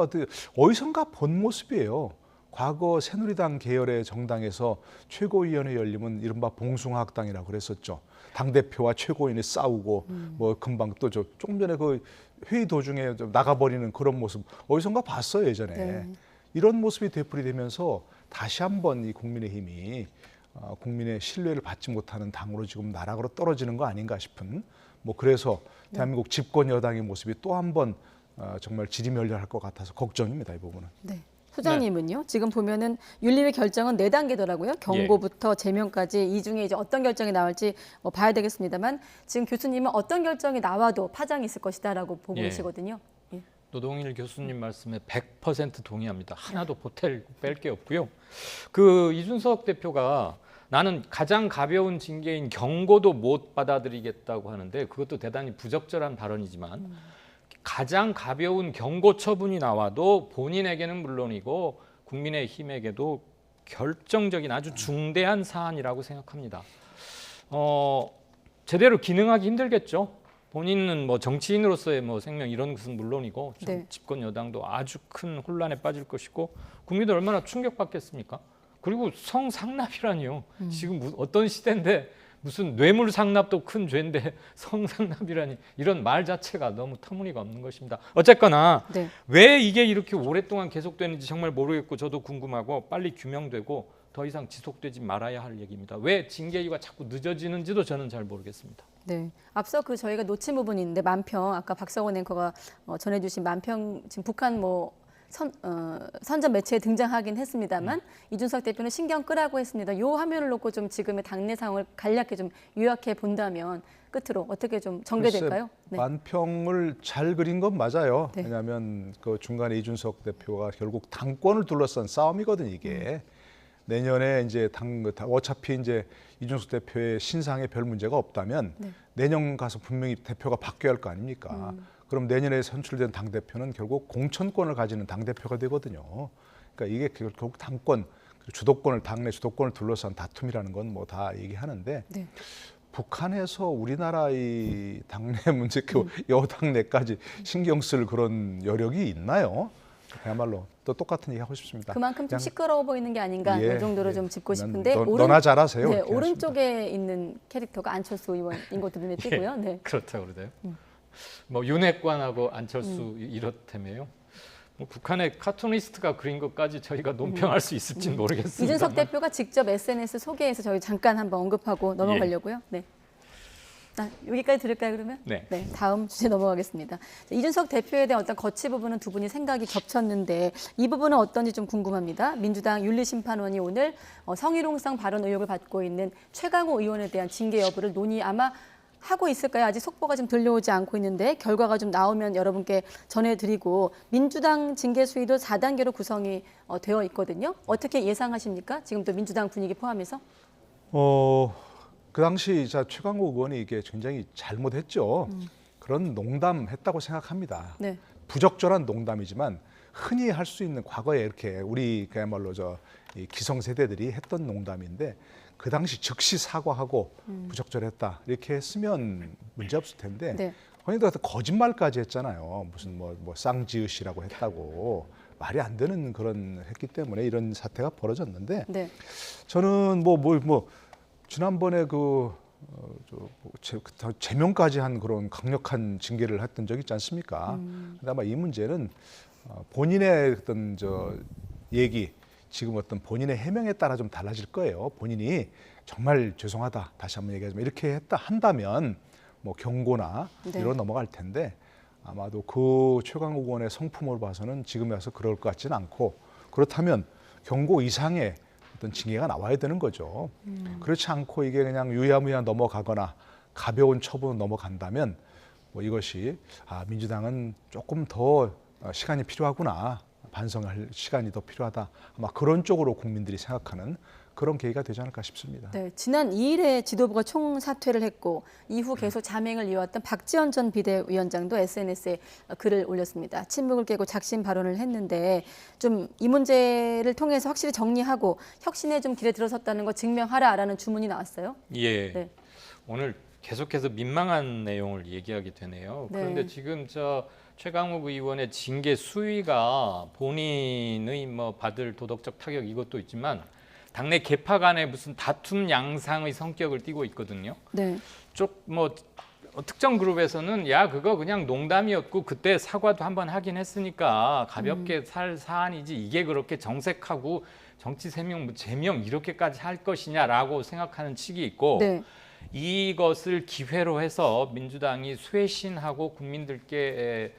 어디선가 본 모습이에요. 과거 새누리당 계열의 정당에서 최고위원회 열리면 이른바 봉숭아학당이라고 그랬었죠. 당대표와 최고위원이 싸우고 뭐 금방 또 조금 전에 그 회의 도중에 좀 나가버리는 그런 모습 어디선가 봤어요 예전에. 네. 이런 모습이 되풀이되면서 다시 한번 이 국민의힘이 국민의 신뢰를 받지 못하는 당으로 지금 나락으로 떨어지는 거 아닌가 싶은 뭐 그래서 대한민국 집권 여당의 모습이 또 한번 정말 지리멸렬할 것 같아서 걱정입니다 이 부분은. 네. 소장님은요? 지금 보면은 윤리위 결정은 4단계더라고요. 경고부터 제명까지 이 중에 이제 어떤 결정이 나올지 봐야 되겠습니다만 지금 교수님은 어떤 결정이 나와도 파장이 있을 것이다라고 보고 계시거든요. 예. 노동일 교수님 말씀에 100% 동의합니다. 하나도 보탤 뺄 게 없고요. 그 이준석 대표가 나는 가장 가벼운 징계인 경고도 못 받아들이겠다고 하는데 그것도 대단히 부적절한 발언이지만 가장 가벼운 경고 처분이 나와도 본인에게는 물론이고 국민의힘에게도 결정적인 아주 중대한 사안이라고 생각합니다. 제대로 기능하기 힘들겠죠. 본인은 뭐 정치인으로서의 뭐 생명 이런 것은 물론이고 집권 여당도 아주 큰 혼란에 빠질 것이고 국민들 얼마나 충격받겠습니까? 그리고 성상납이라니요. 지금 어떤 시대인데 무슨 뇌물 상납도 큰 죄인데 성상납이라니 이런 말 자체가 너무 터무니가 없는 것입니다. 어쨌거나 왜 이게 이렇게 오랫동안 계속되는지 정말 모르겠고 저도 궁금하고 빨리 규명되고 더 이상 지속되지 말아야 할 얘기입니다. 왜 징계유가 자꾸 늦어지는지도 저는 잘 모르겠습니다. 네, 앞서 그 저희가 놓친 부분이 있는데 만평 아까 박성원 앵커가 전해주신 만평 지금 북한 뭐 선전 매체에 등장하긴 했습니다만 이준석 대표는 신경 끄라고 했습니다. 이 화면을 놓고 좀 지금의 당내 상황을 간략히 좀 요약해 본다면 끝으로 어떻게 좀 전개될까요? 네. 만평을 잘 그린 건 맞아요. 왜냐하면 그 중간에 이준석 대표가 결국 당권을 둘러싼 싸움이거든 이게. 내년에 이제 어차피 이제 이준석 대표의 신상에 별 문제가 없다면 내년 가서 분명히 대표가 바뀌어야 할 거 아닙니까? 그럼 내년에 선출된 당대표는 결국 공천권을 가지는 당대표가 되거든요. 그러니까 이게 결국 당권, 주도권을 당내 주도권을 둘러싼 다툼이라는 건 뭐 다 얘기하는데 북한에서 우리나라의 당내 문제, 여당 내까지 신경 쓸 그런 여력이 있나요? 그야말로 또 똑같은 얘기 하고 싶습니다. 그만큼 좀 시끄러워 보이는 게 아닌가 이 정도로 좀 짚고 싶은데 너나 잘하세요. 네, 오른쪽에 있는 캐릭터가 안철수 의원인 것도 눈에 띄고요. 네. 그렇다고 그러대요. 뭐 윤핵관하고 안철수 이렇다며요. 뭐 북한의 카툰리스트가 그린 것까지 저희가 논평할 수 있을지는 모르겠습니다. 이준석 대표가 직접 SNS 소개해서 저희 잠깐 한번 언급하고 넘어가려고요. 네. 여기까지 들을까요 그러면? 네. 다음 주제 넘어가겠습니다. 이준석 대표에 대한 어떤 거치 부분은 두 분이 생각이 겹쳤는데 이 부분은 어떤지 좀 궁금합니다. 민주당 윤리심판원이 오늘 성희롱성 발언 의혹을 받고 있는 최강호 의원에 대한 징계 여부를 논의 아마 하고 있을까요? 아직 속보가 좀 들려오지 않고 있는데 결과가 좀 나오면 여러분께 전해드리고 민주당 징계 수위도 4단계로 구성이 되어 있거든요. 어떻게 예상하십니까? 지금 또 민주당 분위기 포함해서? 그 당시 최강호 의원이 이게 굉장히 잘못했죠. 그런 농담했다고 생각합니다. 네. 부적절한 농담이지만 흔히 할 수 있는 과거에 이렇게 우리 그야말로 이 기성세대들이 했던 농담인데 그 당시 즉시 사과하고 부적절했다 이렇게 했으면 문제 없을 텐데 거기다 거짓말까지 했잖아요. 무슨 뭐 쌍지읒이라고 했다고 말이 안 되는 그런 했기 때문에 이런 사태가 벌어졌는데 저는 지난번에 제명까지 한 그런 강력한 징계를 했던 적이 있지 않습니까? 근데 아마 이 문제는 본인의 어떤 얘기, 지금 어떤 본인의 해명에 따라 좀 달라질 거예요. 본인이 정말 죄송하다, 다시 한번 얘기하지만 이렇게 한다면 뭐 경고나 이로 넘어갈 텐데 아마도 그 최강호 의원의 성품을 봐서는 지금에 와서 그럴 것 같지는 않고 그렇다면 경고 이상의 어떤 징계가 나와야 되는 거죠. 그렇지 않고 이게 그냥 유야무야 넘어가거나 가벼운 처분으로 넘어간다면 뭐 이것이 민주당은 조금 더 시간이 필요하구나. 반성할 시간이 더 필요하다. 아마 그런 쪽으로 국민들이 생각하는 그런 계기가 되지 않을까 싶습니다. 네, 지난 2일에 지도부가 총사퇴를 했고 이후 계속 자맹을 이어왔던 박지원 전 비대위원장도 SNS에 글을 올렸습니다. 침묵을 깨고 작심 발언을 했는데 좀 이 문제를 통해서 확실히 정리하고 혁신의 좀 길에 들어섰다는 거 증명하라라는 주문이 나왔어요. 오늘 계속해서 민망한 내용을 얘기하게 되네요. 그런데 지금 최강욱 의원의 징계 수위가 본인의 뭐 받을 도덕적 타격 이것도 있지만 당내 계파 간의 무슨 다툼 양상의 성격을 띠고 있거든요. 네. 쪽 뭐 특정 그룹에서는 야 그거 그냥 농담이었고 그때 사과도 한번 하긴 했으니까 가볍게 살 사안이지 이게 그렇게 정색하고 정치 세명 제명 이렇게까지 할 것이냐라고 생각하는 측이 있고 네. 이것을 기회로 해서 민주당이 쇄신하고 국민들께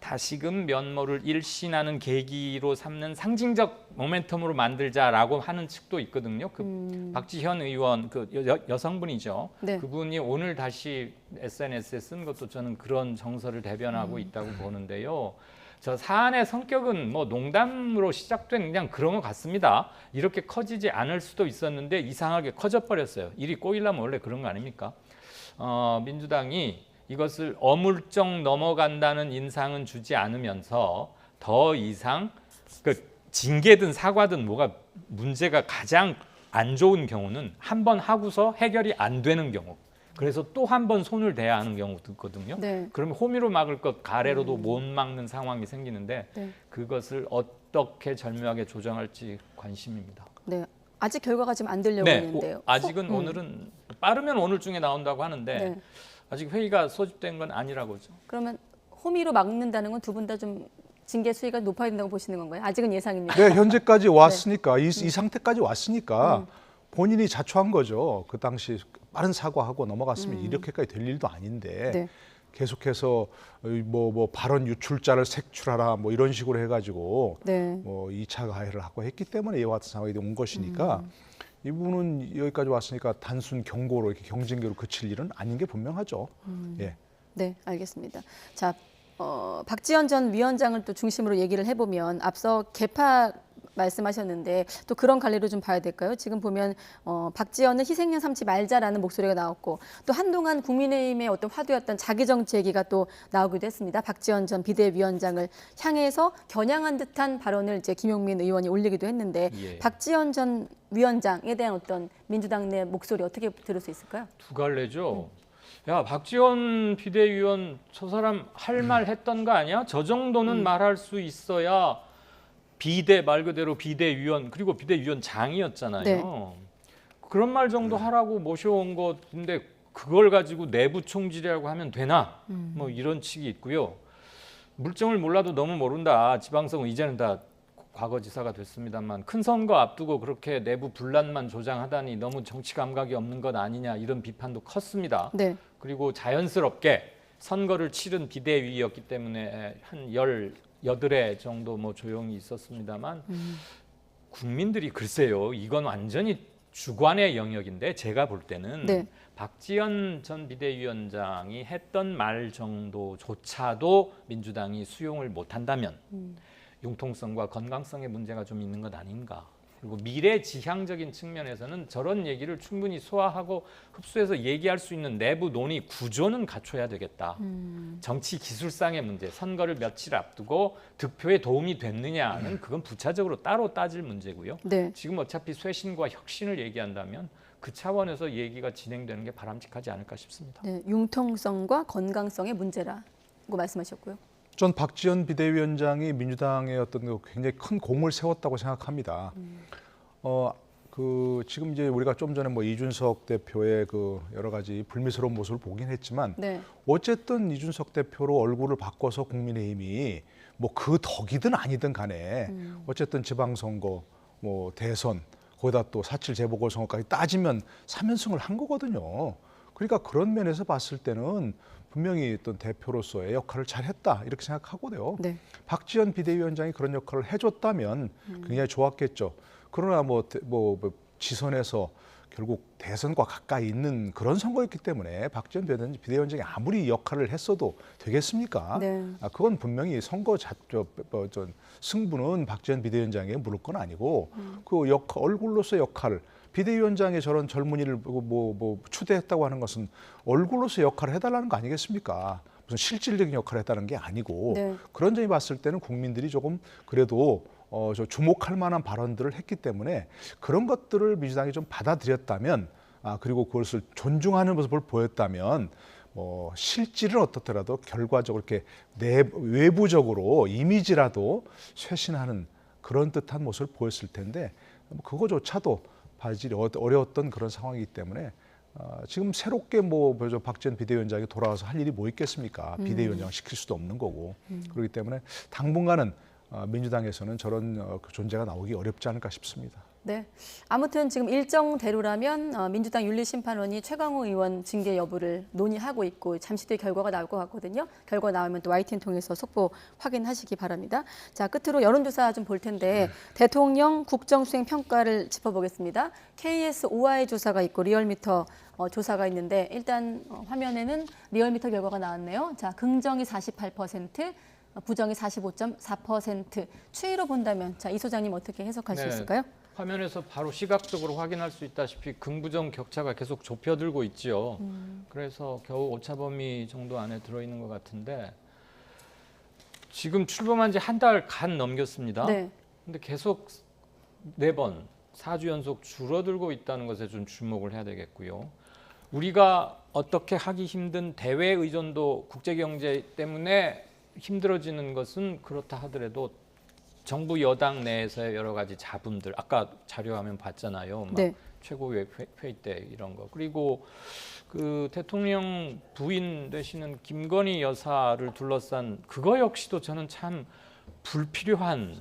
다시금 면모를 일신하는 계기로 삼는 상징적 모멘텀으로 만들자라고 하는 측도 있거든요. 그 박지현 의원 그 여성분이죠. 네. 그분이 오늘 다시 SNS에 쓴 것도 저는 그런 정서를 대변하고 있다고 보는데요. 저 사안의 성격은 뭐 농담으로 시작된 그냥 그런 것 같습니다. 이렇게 커지지 않을 수도 있었는데 이상하게 커져버렸어요. 일이 꼬이려면 원래 그런 거 아닙니까? 민주당이 이것을 어물쩍 넘어간다는 인상은 주지 않으면서 더 이상 그 징계든 사과든 뭐가 문제가 가장 안 좋은 경우는 한 번 하고서 해결이 안 되는 경우. 그래서 또 한 번 손을 대야 하는 경우도 있거든요. 네. 그러면 호미로 막을 것 가래로도 못 막는 상황이 생기는데 네. 그것을 어떻게 절묘하게 조정할지 관심입니다. 네. 아직 결과가 지금 안 들려고 있는데요. 아직은 오늘은 빠르면 오늘 중에 나온다고 하는데 네. 아직 회의가 소집된 건 아니라고죠. 그러면 호미로 막는다는 건 두 분 다 좀 징계 수위가 높아야 된다고 보시는 건가요? 아직은 예상입니다. 네, 현재까지 왔으니까 이 상태까지 왔으니까 본인이 자초한 거죠. 그 당시 빠른 사과하고 넘어갔으면 이렇게까지 될 일도 아닌데 네. 계속해서 뭐 발언 유출자를 색출하라 뭐 이런 식으로 해가지고 네. 뭐 2차 가해를 하고 했기 때문에 이와 같은 상황이 온 것이니까 이분은 여기까지 왔으니까 단순 경고로 이렇게 경징계로 그칠 일은 아닌 게 분명하죠. 예. 네, 알겠습니다. 자, 박지원 전 위원장을 또 중심으로 얘기를 해보면 앞서 개파 말씀하셨는데 또 그런 관리로 좀 봐야 될까요? 지금 보면 박지원은 희생양 삼지 말자라는 목소리가 나왔고 또 한동안 국민의힘의 어떤 화두였던 자기정치 얘기가 또 나오기도 했습니다. 박지원 전 비대위원장을 향해서 겨냥한 듯한 발언을 이제 김용민 의원이 올리기도 했는데 예. 박지원 전 위원장에 대한 어떤 민주당 내 목소리 어떻게 들을 수 있을까요? 두 갈래죠. 야 박지원 비대위원 저 사람 할 말 했던 거 아니야? 저 정도는 말할 수 있어야 비대 말 그대로 비대위원 그리고 비대위원장이었잖아요. 네. 그런 말 정도 하라고 모셔온 건데 그걸 가지고 내부 총질이라고 하면 되나? 뭐 이런 측이 있고요. 물정을 몰라도 너무 모른다. 지방선거 이제는 다 과거지사가 됐습니다만 큰 선거 앞두고 그렇게 내부 분란만 조장하다니 너무 정치 감각이 없는 것 아니냐 이런 비판도 컸습니다. 네. 그리고 자연스럽게 선거를 치른 비대위였기 때문에 한 18회 정도 뭐 조용히 있었습니다만 국민들이 글쎄요 이건 완전히 주관의 영역인데 제가 볼 때는 네. 박지원 전 비대위원장이 했던 말 정도조차도 민주당이 수용을 못한다면 융통성과 건강성의 문제가 좀 있는 것 아닌가. 그리고 미래지향적인 측면에서는 저런 얘기를 충분히 소화하고 흡수해서 얘기할 수 있는 내부 논의 구조는 갖춰야 되겠다. 정치 기술상의 문제, 선거를 며칠 앞두고 득표에 도움이 됐느냐는 그건 부차적으로 따로 따질 문제고요. 네. 지금 어차피 쇄신과 혁신을 얘기한다면 그 차원에서 얘기가 진행되는 게 바람직하지 않을까 싶습니다. 네, 융통성과 건강성의 문제라고 말씀하셨고요. 전 박지원 비대위원장이 민주당의 어떤 굉장히 큰 공을 세웠다고 생각합니다. 지금 이제 우리가 좀 전에 뭐 이준석 대표의 그 여러 가지 불미스러운 모습을 보긴 했지만 네. 어쨌든 이준석 대표로 얼굴을 바꿔서 국민의힘이 뭐 그 덕이든 아니든 간에 어쨌든 지방선거, 뭐 대선, 거기다 또 4.7 재보궐선거까지 따지면 3연승을 한 거거든요. 그러니까 그런 면에서 봤을 때는 분명히 어떤 대표로서의 역할을 잘했다 이렇게 생각하고요. 네. 박지원 비대위원장이 그런 역할을 해줬다면 굉장히 좋았겠죠. 그러나 뭐 지선에서 결국 대선과 가까이 있는 그런 선거였기 때문에 박지원 비대위원장이 아무리 역할을 했어도 되겠습니까? 네. 그건 분명히 선거 승부는 박지원 비대위원장에게 물을 건 아니고 그 얼굴로서 역할을 비대위원장의 저런 젊은이를 뭐 추대했다고 하는 것은 얼굴로서 역할을 해달라는 거 아니겠습니까? 무슨 실질적인 역할을 했다는 게 아니고 네. 그런 점이 봤을 때는 국민들이 조금 그래도 주목할 만한 발언들을 했기 때문에 그런 것들을 민주당이 좀 받아들였다면 그리고 그것을 존중하는 모습을 보였다면 실질은 어떻더라도 결과적으로 이렇게 외부적으로 이미지라도 쇄신하는 그런 듯한 모습을 보였을 텐데 그거조차도 바질이 어려웠던 그런 상황이기 때문에 지금 새롭게 박지원 비대위원장이 돌아와서 할 일이 뭐 있겠습니까? 비대위원장 시킬 수도 없는 거고 그렇기 때문에 당분간은 민주당에서는 저런 존재가 나오기 어렵지 않을까 싶습니다. 네. 아무튼 지금 일정대로라면 민주당 윤리심판원이 최강욱 의원 징계 여부를 논의하고 있고 잠시 뒤에 결과가 나올 것 같거든요. 결과 나오면 또 YTN 통해서 속보 확인하시기 바랍니다. 자, 끝으로 여론조사 좀 볼 텐데 대통령 국정수행 평가를 짚어보겠습니다. KSOI 조사가 있고 리얼미터 조사가 있는데 일단 화면에는 리얼미터 결과가 나왔네요. 자, 긍정이 48%, 부정이 45.4%. 추이로 본다면 자, 이 소장님 어떻게 해석할 수 있을까요? 화면에서 바로 시각적으로 확인할 수 있다시피 긍부정 격차가 계속 좁혀들고 있죠. 그래서 겨우 오차범위 정도 안에 들어있는 것 같은데 지금 출범한 지 한 달 간 넘겼습니다. 네. 근데 계속 4번, 4주 연속 줄어들고 있다는 것에 좀 주목을 해야 되겠고요. 우리가 어떻게 하기 힘든 대외 의존도 국제경제 때문에 힘들어지는 것은 그렇다 하더라도 정부 여당 내에서의 여러 가지 잡음들, 아까 자료화면 봤잖아요. 막 최고위 회의 때 이런 거. 그리고 그 대통령 부인 되시는 김건희 여사를 둘러싼 그거 역시도 저는 참 불필요한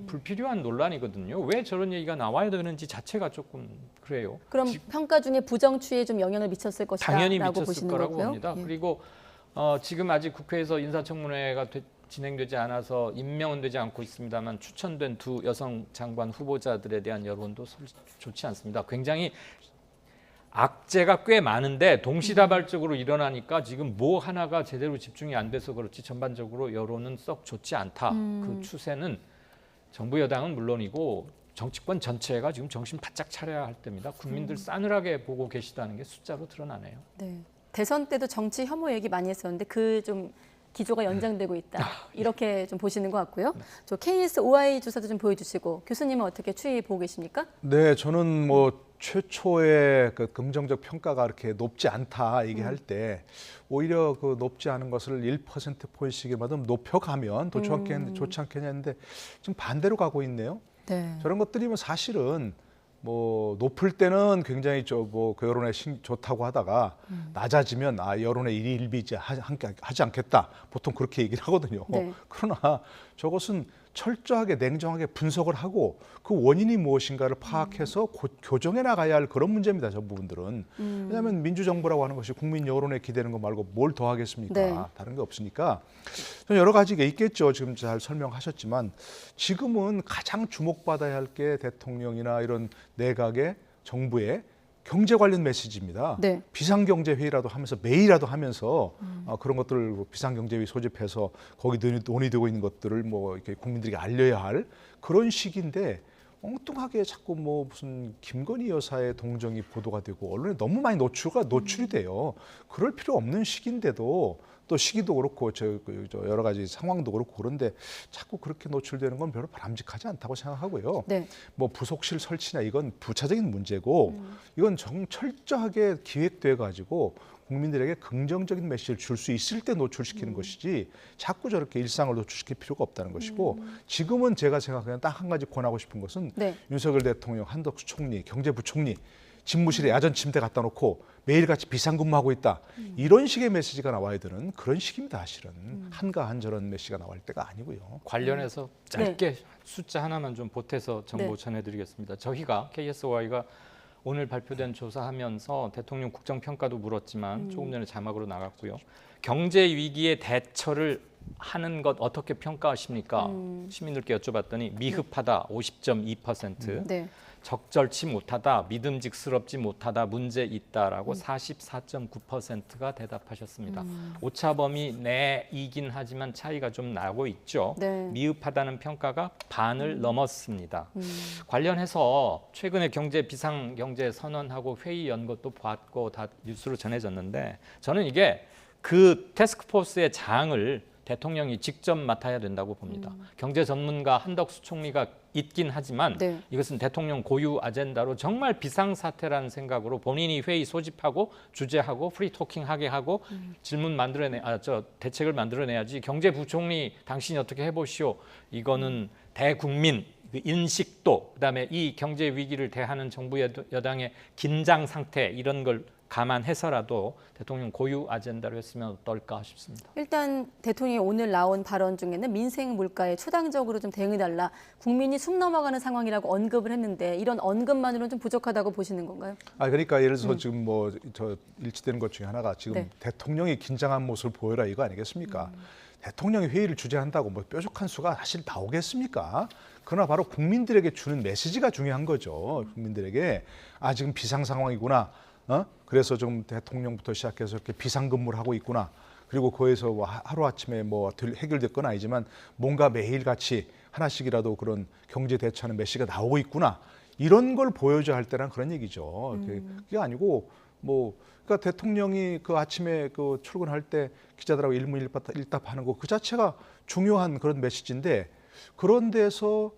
불필요한 논란이거든요. 왜 저런 얘기가 나와야 되는지 자체가 조금 그래요. 그럼 평가 중에 부정 추이에 좀 영향을 미쳤을 것이다 당연히 라고 미쳤을 보시는 거라고 거고요. 봅니다. 그리고 지금 아직 국회에서 인사청문회가 진행되지 않아서 임명은 되지 않고 있습니다만 추천된 두 여성 장관 후보자들에 대한 여론도 좋지 않습니다. 굉장히 악재가 꽤 많은데 동시다발적으로 일어나니까 지금 뭐 하나가 제대로 집중이 안 돼서 그렇지 전반적으로 여론은 썩 좋지 않다. 그 추세는 정부 여당은 물론이고 정치권 전체가 지금 정신 바짝 차려야 할 때입니다. 국민들 싸늘하게 보고 계시다는 게 숫자로 드러나네요. 네. 대선 때도 정치 혐오 얘기 많이 했었는데 그 좀 기조가 연장되고 있다. 이렇게 좀 보시는 것 같고요. 저 KSOI 조사도 좀 보여주시고 교수님은 어떻게 추이 보고 계십니까? 네, 저는 최초의 그 긍정적 평가가 그렇게 높지 않다 얘기할 때 오히려 그 높지 않은 것을 1%포인트씩이라도 높여가면 더 좋지 않겠냐 했는데 지금 반대로 가고 있네요. 네. 저런 것들이면 사실은 높을 때는 굉장히 그 여론에 좋다고 하다가 낮아지면 여론의 일희일비지 하지 않겠다. 보통 그렇게 얘기를 하거든요. 네. 그러나 저것은 철저하게 냉정하게 분석을 하고 그 원인이 무엇인가를 파악해서 교정해 나가야 할 그런 문제입니다. 저 부분들은. 왜냐하면 민주정부라고 하는 것이 국민 여론에 기대는 것 말고 뭘 더 하겠습니까? 네. 다른 게 없으니까. 여러 가지가 있겠죠. 지금 잘 설명하셨지만 지금은 가장 주목받아야 할 게 대통령이나 이런 내각의 정부의 경제 관련 메시지입니다. 네. 비상경제회의라도 하면서 매일이라도 하면서 그런 것들을 비상경제회의 소집해서 거기 논의되고 있는 것들을 이렇게 국민들에게 알려야 할 그런 시기인데 엉뚱하게 자꾸 무슨 김건희 여사의 동정이 보도가 되고 언론에 너무 많이 노출이 돼요. 그럴 필요 없는 시기인데도 또 시기도 그렇고 여러 가지 상황도 그렇고 그런데 자꾸 그렇게 노출되는 건 별로 바람직하지 않다고 생각하고요. 네. 부속실 설치나 이건 부차적인 문제고 이건 철저하게 기획돼 가지고 국민들에게 긍정적인 메시지를 줄 수 있을 때 노출시키는 것이지 자꾸 저렇게 일상을 노출시킬 필요가 없다는 것이고 지금은 제가 생각하는 딱 한 가지 권하고 싶은 것은 윤석열 대통령, 한덕수 총리, 경제부총리 집무실에 야전 침대 갖다 놓고 매일같이 비상근무하고 있다. 이런 식의 메시지가 나와야 되는 그런 시기입니다. 사실은. 한가한 저런 메시지가 나올 때가 아니고요. 관련해서 짧게 숫자 하나만 좀 보태서 정보 전해드리겠습니다. 저희가 KSOI가 오늘 발표된 조사하면서 대통령 국정평가도 물었지만 조금 전에 자막으로 나갔고요. 경제 위기에 대처를 하는 것 어떻게 평가하십니까? 시민들께 여쭤봤더니 미흡하다 50.2%, 적절치 못하다, 믿음직스럽지 못하다, 문제 있다라고 44.9%가 대답하셨습니다. 오차범위 내이긴 하지만 차이가 좀 나고 있죠. 미흡하다는 평가가 반을 넘었습니다. 관련해서 최근에 비상경제 선언하고 회의 연 것도 봤고 다 뉴스로 전해졌는데 저는 이게 그 태스크포스의 장을 대통령이 직접 맡아야 된다고 봅니다. 경제 전문가 한덕수 총리가 있긴 하지만 네. 이것은 대통령 고유 아젠다로 정말 비상사태라는 생각으로 본인이 회의 소집하고 주재하고 프리토킹하게 하고 질문 대책을 만들어내야지 경제부총리 당신이 어떻게 해보시오. 이거는 대국민 인식도 그다음에 이 경제 위기를 대하는 정부 여당의 긴장 상태 이런 걸 감안해서라도 대통령 고유 아젠다로 했으면 어떨까 싶습니다. 일단 대통령이 오늘 나온 발언 중에는 민생 물가에 초당적으로 좀 대응해달라. 국민이 숨 넘어가는 상황이라고 언급을 했는데 이런 언급만으로는 좀 부족하다고 보시는 건가요? 그러니까 예를 들어서 지금 뭐 저 일치되는 것 중에 하나가 지금 네. 대통령이 긴장한 모습을 보여라 이거 아니겠습니까? 대통령이 회의를 주재한다고 뭐 뾰족한 수가 사실 나오겠습니까? 그러나 바로 국민들에게 주는 메시지가 중요한 거죠. 국민들에게 지금 비상 상황이구나. 그래서 좀 대통령부터 시작해서 이렇게 비상근무를 하고 있구나. 그리고 거기서 뭐 하루아침에 뭐 해결될 건 아니지만 뭔가 매일같이 하나씩이라도 그런 경제 대처하는 메시지가 나오고 있구나. 이런 걸 보여줘야 할 때란 그런 얘기죠. 그게 아니고 그러니까 대통령이 그 아침에 그 출근할 때 기자들하고 일문일답하는 거 그 자체가 중요한 그런 메시지인데 그런 데서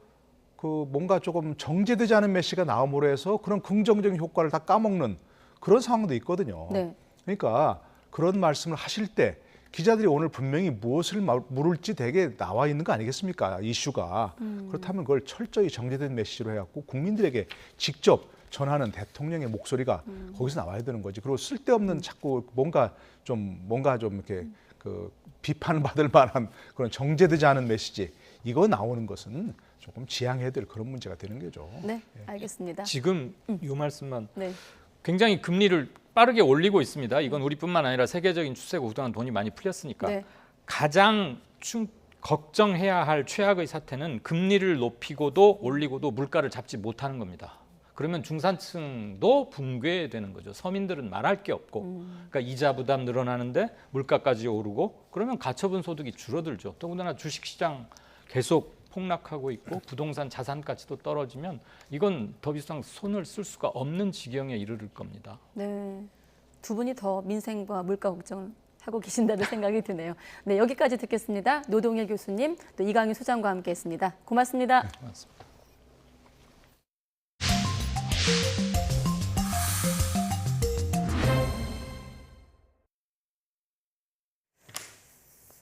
그 뭔가 조금 정제되지 않은 메시지가 나옴으로 해서 그런 긍정적인 효과를 다 까먹는 그런 상황도 있거든요. 네. 그러니까 그런 말씀을 하실 때 기자들이 오늘 분명히 무엇을 물을지 되게 나와 있는 거 아니겠습니까? 이슈가. 그렇다면 그걸 철저히 정제된 메시지로 해갖고 국민들에게 직접 전하는 대통령의 목소리가 거기서 나와야 되는 거지. 그리고 쓸데없는 자꾸 뭔가 좀 이렇게 그 비판을 받을 만한 그런 정제되지 않은 메시지 이거 나오는 것은 조금 지양해야 될 그런 문제가 되는 거죠. 네, 알겠습니다. 지금 이 말씀만 네. 굉장히 금리를 빠르게 올리고 있습니다. 이건 우리뿐만 아니라 세계적인 추세고 그동안 돈이 많이 풀렸으니까 네. 가장 걱정해야 할 최악의 사태는 금리를 높이고도 올리고도 물가를 잡지 못하는 겁니다. 그러면 중산층도 붕괴되는 거죠. 서민들은 말할 게 없고 그러니까 이자 부담 늘어나는데 물가까지 오르고 그러면 가처분 소득이 줄어들죠. 더군다나 주식시장 계속 폭락하고 있고 부동산 자산 가치도 떨어지면 이건 더 이상 손을 쓸 수가 없는 지경에 이르를 겁니다. 네, 두 분이 더 민생과 물가 걱정을 하고 계신다는 생각이 드네요. 네, 여기까지 듣겠습니다. 노동일 교수님, 또 이강윤 소장과 함께했습니다. 고맙습니다. 네, 고맙습니다.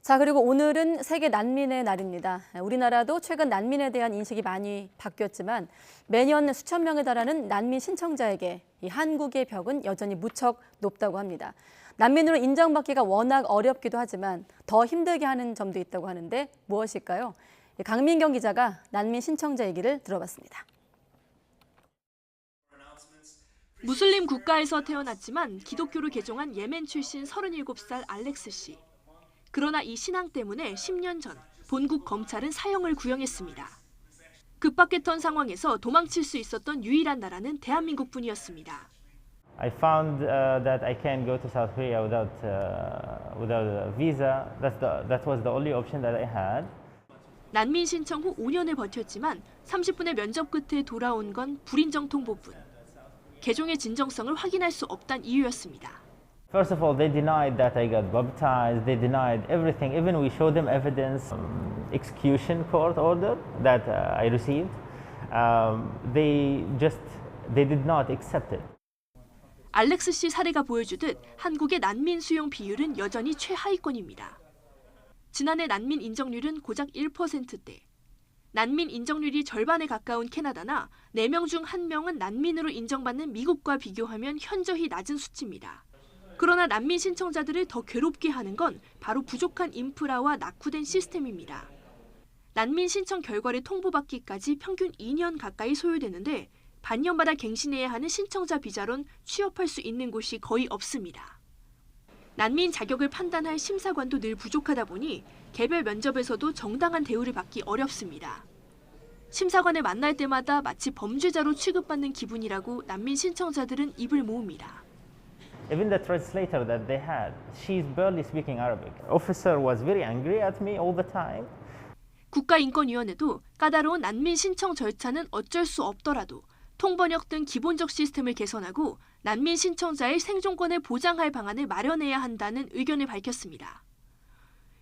자, 그리고 오늘은 세계 난민의 날입니다. 우리나라도 최근 난민에 대한 인식이 많이 바뀌었지만 매년 수천 명에 달하는 난민 신청자에게 이 한국의 벽은 여전히 무척 높다고 합니다. 난민으로 인정받기가 워낙 어렵기도 하지만 더 힘들게 하는 점도 있다고 하는데 무엇일까요? 강민경 기자가 난민 신청자 얘기를 들어봤습니다. 무슬림 국가에서 태어났지만 기독교를 개종한 예멘 출신 37살 알렉스 씨. 그러나 이 신앙 때문에 10년 전 본국 검찰은 사형을 구형했습니다. 급박했던 상황에서 도망칠 수 있었던 유일한 나라는 대한민국뿐이었습니다. I found that I can go to South Korea without a visa. That was the only option that I had. 난민 신청 후 5년을 버텼지만 30분의 면접 끝에 돌아온 건 불인정 통보뿐. 개종의 진정성을 확인할 수 없단 이유였습니다. First of all, they denied that I got baptized. They denied everything. Even we showed them evidence, execution court order that I received. They did not accept it. 알렉스 씨 사례가 보여주듯 한국의 난민 수용 비율은 여전히 최하위권입니다. 지난해 난민 인정률은 고작 1%대. 난민 인정률이 절반에 가까운 캐나다나 4명 중 1명은 난민으로 인정받는 미국과 비교하면 현저히 낮은 수치입니다. 그러나 난민 신청자들을 더 괴롭게 하는 건 바로 부족한 인프라와 낙후된 시스템입니다. 난민 신청 결과를 통보받기까지 평균 2년 가까이 소요되는데 반년마다 갱신해야 하는 신청자 비자론 취업할 수 있는 곳이 거의 없습니다. 난민 자격을 판단할 심사관도 늘 부족하다 보니 개별 면접에서도 정당한 대우를 받기 어렵습니다. 심사관을 만날 때마다 마치 범죄자로 취급받는 기분이라고 난민 신청자들은 입을 모읍니다. Even the translator that they had, she's barely speaking Arabic. Officer was very angry at me all the time. 국가인권위원회도 까다로운 난민 신청 절차는 어쩔 수 없더라도 통번역 등 기본적 시스템을 개선하고 난민 신청자의 생존권을 보장할 방안을 마련해야 한다는 의견을 밝혔습니다.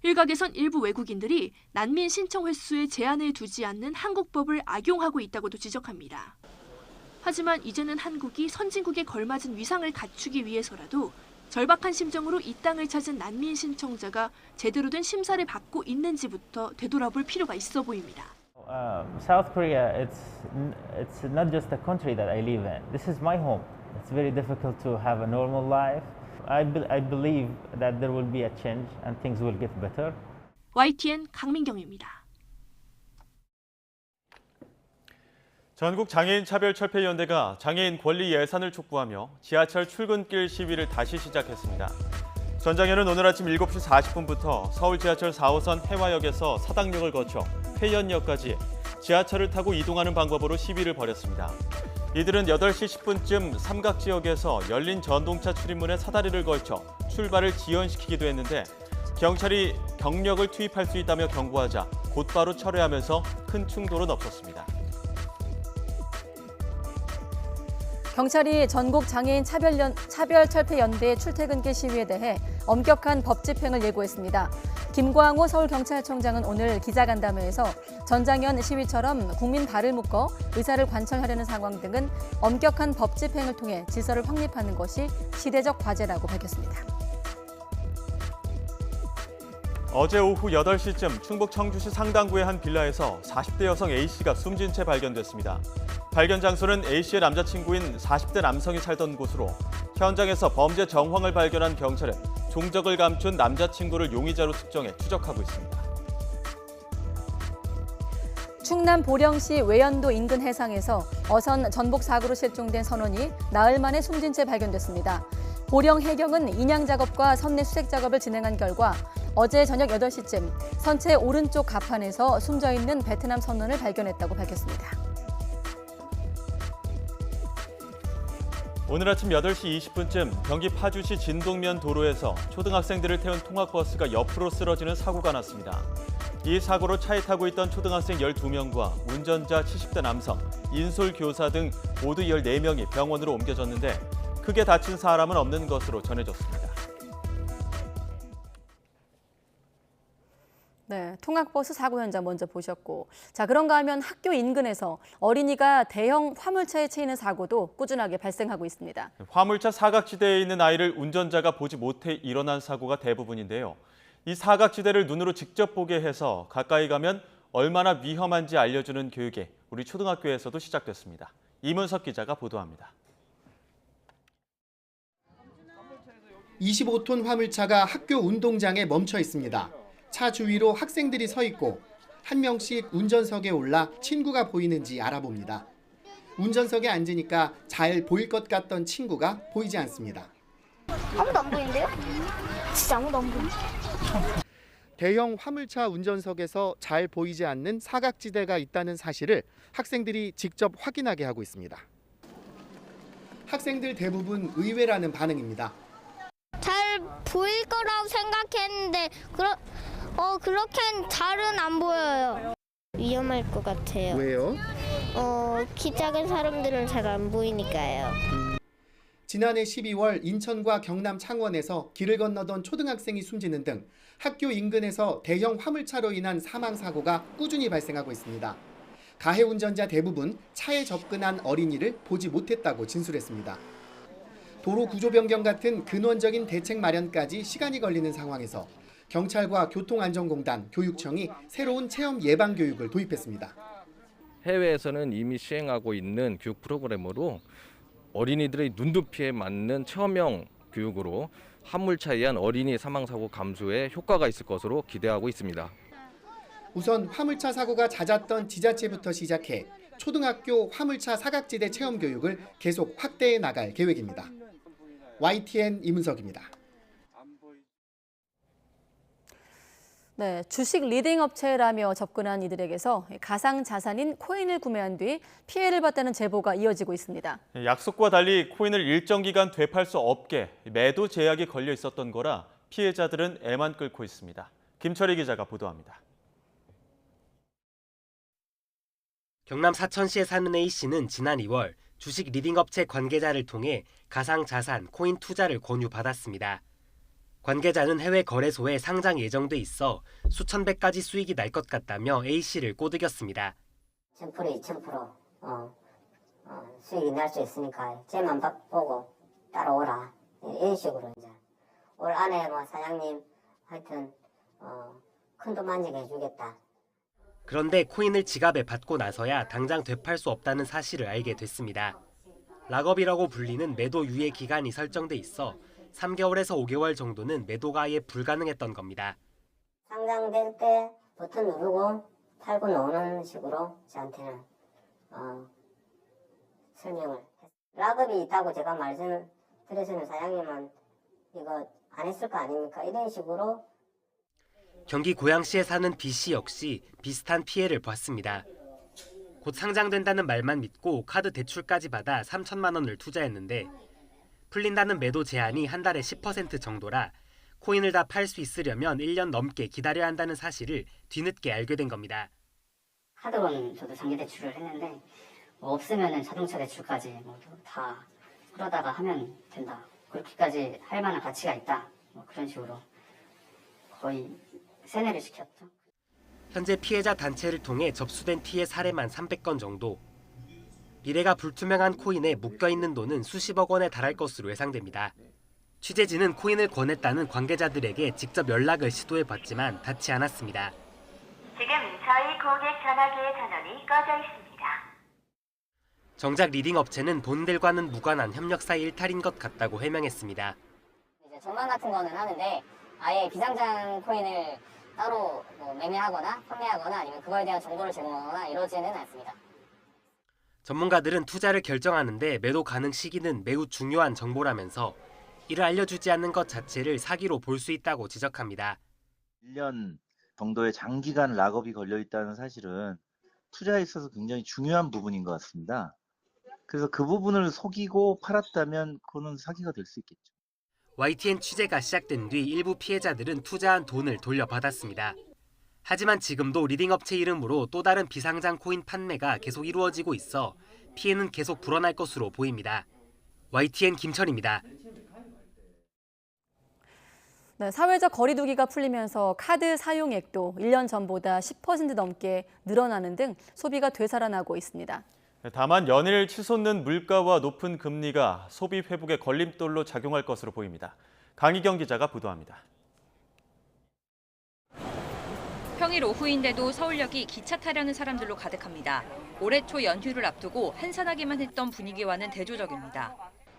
일각에선 일부 외국인들이 난민 신청 횟수에 제한을 두지 않는 한국법을 악용하고 있다고도 지적합니다. 하지만 이제는 한국이 선진국에 걸맞은 위상을 갖추기 위해서라도 절박한 심정으로 이 땅을 찾은 난민 신청자가 제대로 된 심사를 받고 있는지부터 되돌아볼 필요가 있어 보입니다. South Korea, it's not just a country that I live in. This is my home. It's very difficult to have a normal life. I believe that there will be a change and things will get better. YTN 강민경입니다. 전국 장애인 차별철폐연대가 장애인 권리 예산을 촉구하며 지하철 출근길 시위를 다시 시작했습니다. 전 장현은 오늘 아침 7시 40분부터 서울 지하철 4호선 해화역에서 사당역을 거쳐 회연역까지 지하철을 타고 이동하는 방법으로 시위를 벌였습니다. 이들은 8시 10분쯤 삼각지역에서 열린 전동차 출입문에 사다리를 걸쳐 출발을 지연시키기도 했는데 경찰이 경력을 투입할 수 있다며 경고하자 곧바로 철회하면서 큰 충돌은 없었습니다. 경찰이 전국 장애인 차별철폐연대의 출퇴근길 시위에 대해 엄격한 법 집행을 예고했습니다. 김광호 서울경찰청장은 오늘 기자간담회에서 전장현 시위처럼 국민 발을 묶어 의사를 관철하려는 상황 등은 엄격한 법 집행을 통해 질서를 확립하는 것이 시대적 과제라고 밝혔습니다. 어제 오후 8시쯤 충북 청주시 상당구의 한 빌라에서 40대 여성 A씨가 숨진 채 발견됐습니다. 발견 장소는 A씨의 남자친구인 40대 남성이 살던 곳으로 현장에서 범죄 정황을 발견한 경찰은 종적을 감춘 남자친구를 용의자로 특정해 추적하고 있습니다. 충남 보령시 외연도 인근 해상에서 어선 전복 사고로 실종된 선원이 나흘 만에 숨진 채 발견됐습니다. 보령 해경은 인양 작업과 선내 수색 작업을 진행한 결과 어제 저녁 8시쯤 선체 오른쪽 갑판에서 숨져 있는 베트남 선원을 발견했다고 밝혔습니다. 오늘 아침 8시 20분쯤 경기 파주시 진동면 도로에서 초등학생들을 태운 통학버스가 옆으로 쓰러지는 사고가 났습니다. 이 사고로 차에 타고 있던 초등학생 12명과 운전자 70대 남성, 인솔교사 등 모두 14명이 병원으로 옮겨졌는데 크게 다친 사람은 없는 것으로 전해졌습니다. 네, 통학버스 사고 현장 먼저 보셨고, 자 그런가 하면 학교 인근에서 어린이가 대형 화물차에 치이는 사고도 꾸준하게 발생하고 있습니다. 화물차 사각지대에 있는 아이를 운전자가 보지 못해 일어난 사고가 대부분인데요. 이 사각지대를 눈으로 직접 보게 해서 가까이 가면 얼마나 위험한지 알려주는 교육이 우리 초등학교에서도 시작됐습니다. 이문석 기자가 보도합니다. 25톤 화물차가 학교 운동장에 멈춰 있습니다. 차 주위로 학생들이 서 있고 한 명씩 운전석에 올라 친구가 보이는지 알아봅니다. 운전석에 앉으니까 잘 보일 것 같던 친구가 보이지 않습니다. 아무도 안 보이는데요? 진짜 아무도 안 보이네. 대형 화물차 운전석에서 잘 보이지 않는 사각지대가 있다는 사실을 학생들이 직접 확인하게 하고 있습니다. 학생들 대부분 의외라는 반응입니다. 잘 보일 거라고 생각했는데 그렇게는 잘은 안 보여요. 위험할 것 같아요. 왜요? 키 작은 사람들은 잘 안 보이니까요. 지난해 12월 인천과 경남 창원에서 길을 건너던 초등학생이 숨지는 등 학교 인근에서 대형 화물차로 인한 사망 사고가 꾸준히 발생하고 있습니다. 가해 운전자 대부분 차에 접근한 어린이를 보지 못했다고 진술했습니다. 도로 구조 변경 같은 근원적인 대책 마련까지 시간이 걸리는 상황에서 경찰과 교통안전공단, 교육청이 새로운 체험 예방 교육을 도입했습니다. 해외에서는 이미 시행하고 있는 교육 프로그램으로 어린이들의 눈높이에 맞는 체험형 교육으로 화물차에 의한 어린이 사망사고 감소에 효과가 있을 것으로 기대하고 있습니다. 우선 화물차 사고가 잦았던 지자체부터 시작해 초등학교 화물차 사각지대 체험 교육을 계속 확대해 나갈 계획입니다. YTN 이문석입니다. 네, 주식 리딩 업체라며 접근한 이들에게서 가상 자산인 코인을 구매한 뒤 피해를 봤다는 제보가 이어지고 있습니다. 약속과 달리 코인을 일정 기간 되팔 수 없게 매도 제약이 걸려 있었던 거라 피해자들은 애만 끓고 있습니다. 김철희 기자가 보도합니다. 경남 사천시에 사는 A씨는 지난 2월 주식 리딩 업체 관계자를 통해 가상 자산 코인 투자를 권유받았습니다. 관계자는 해외 거래소에 상장 예정돼 있어 수천 배까지 수익이 날 것 같다며 A씨를 꼬드겼습니다. 1000% 2000% 수익이 날 수 있으니까 쟤만 보고 따라오라 이런 식으로 이제 올 안에 뭐 사장님 하여튼 큰 돈 만지게 해주겠다. 그런데 코인을 지갑에 받고 나서야 당장 되팔 수 없다는 사실을 알게 됐습니다. 락업이라고 불리는 매도 유예 기간이 설정돼 있어 3개월에서 5개월 정도는 매도가 아예 불가능했던 겁니다. 상장될 때 버튼 누르고 팔고 나오는 식으로 저한테는 설명을 했어요. 락업이 있다고 제가 말씀드렸으면 사장님은 이거 안 했을 거 아닙니까? 이런 식으로. 경기 고양시에 사는 B씨 역시 비슷한 피해를 봤습니다. 곧 상장된다는 말만 믿고 카드 대출까지 받아 3천만 원을 투자했는데 풀린다는 매도 제한이 한 달에 10% 정도라 코인을 다 팔 수 있으려면 1년 넘게 기다려야 한다는 사실을 뒤늦게 알게 된 겁니다. 카드로는 저도 장기 대출을 했는데 뭐 없으면 자동차 대출까지 모두 다 끌어다가 하면 된다. 그렇게까지 할 만한 가치가 있다. 뭐 그런 식으로 거의 세뇌를 시켰죠. 현재 피해자 단체를 통해 접수된 피해 사례만 300건 정도. 미래가 불투명한 코인에 묶여있는 돈은 수십억 원에 달할 것으로 예상됩니다. 취재진은 코인을 권했다는 관계자들에게 직접 연락을 시도해봤지만 닿지 않았습니다. 지금 저희 고객 전화기의 전원이 꺼져 있습니다. 정작 리딩 업체는 본인들과는 무관한 협력사 일탈인 것 같다고 해명했습니다. 이제 전망 같은 거는 하는데 아예 비상장 코인을 따로 뭐 매매하거나 판매하거나 아니면 그거에 대한 정보를 제공하거나 이러지는 않습니다. 전문가들은 투자를 결정하는데 매도 가능 시기는 매우 중요한 정보라면서 이를 알려주지 않는 것 자체를 사기로 볼 수 있다고 지적합니다. 1년 정도의 장기간 락업이 걸려 있다는 사실은 투자에 있어서 굉장히 중요한 부분인 것 같습니다. 그래서 그 부분을 속이고 팔았다면 그거는 사기가 될 수 있겠죠. YTN 취재가 시작된 뒤 일부 피해자들은 투자한 돈을 돌려받았습니다. 하지만 지금도 리딩 업체 이름으로 또 다른 비상장 코인 판매가 계속 이루어지고 있어 피해는 계속 불어날 것으로 보입니다. YTN 김철입니다. 네, 사회적 거리 두기가 풀리면서 카드 사용액도 1년 전보다 10% 넘게 늘어나는 등 소비가 되살아나고 있습니다. 다만 연일 치솟는 물가와 높은 금리가 소비 회복의 걸림돌로 작용할 것으로 보입니다. 강희경 기자가 보도합니다. 평일 오후인데도 서울역이 기차 타려는 사람들로 가득합니다. 올해 초 연휴를 앞두고 한산하기만 했던 분위기와는 대조적입니다.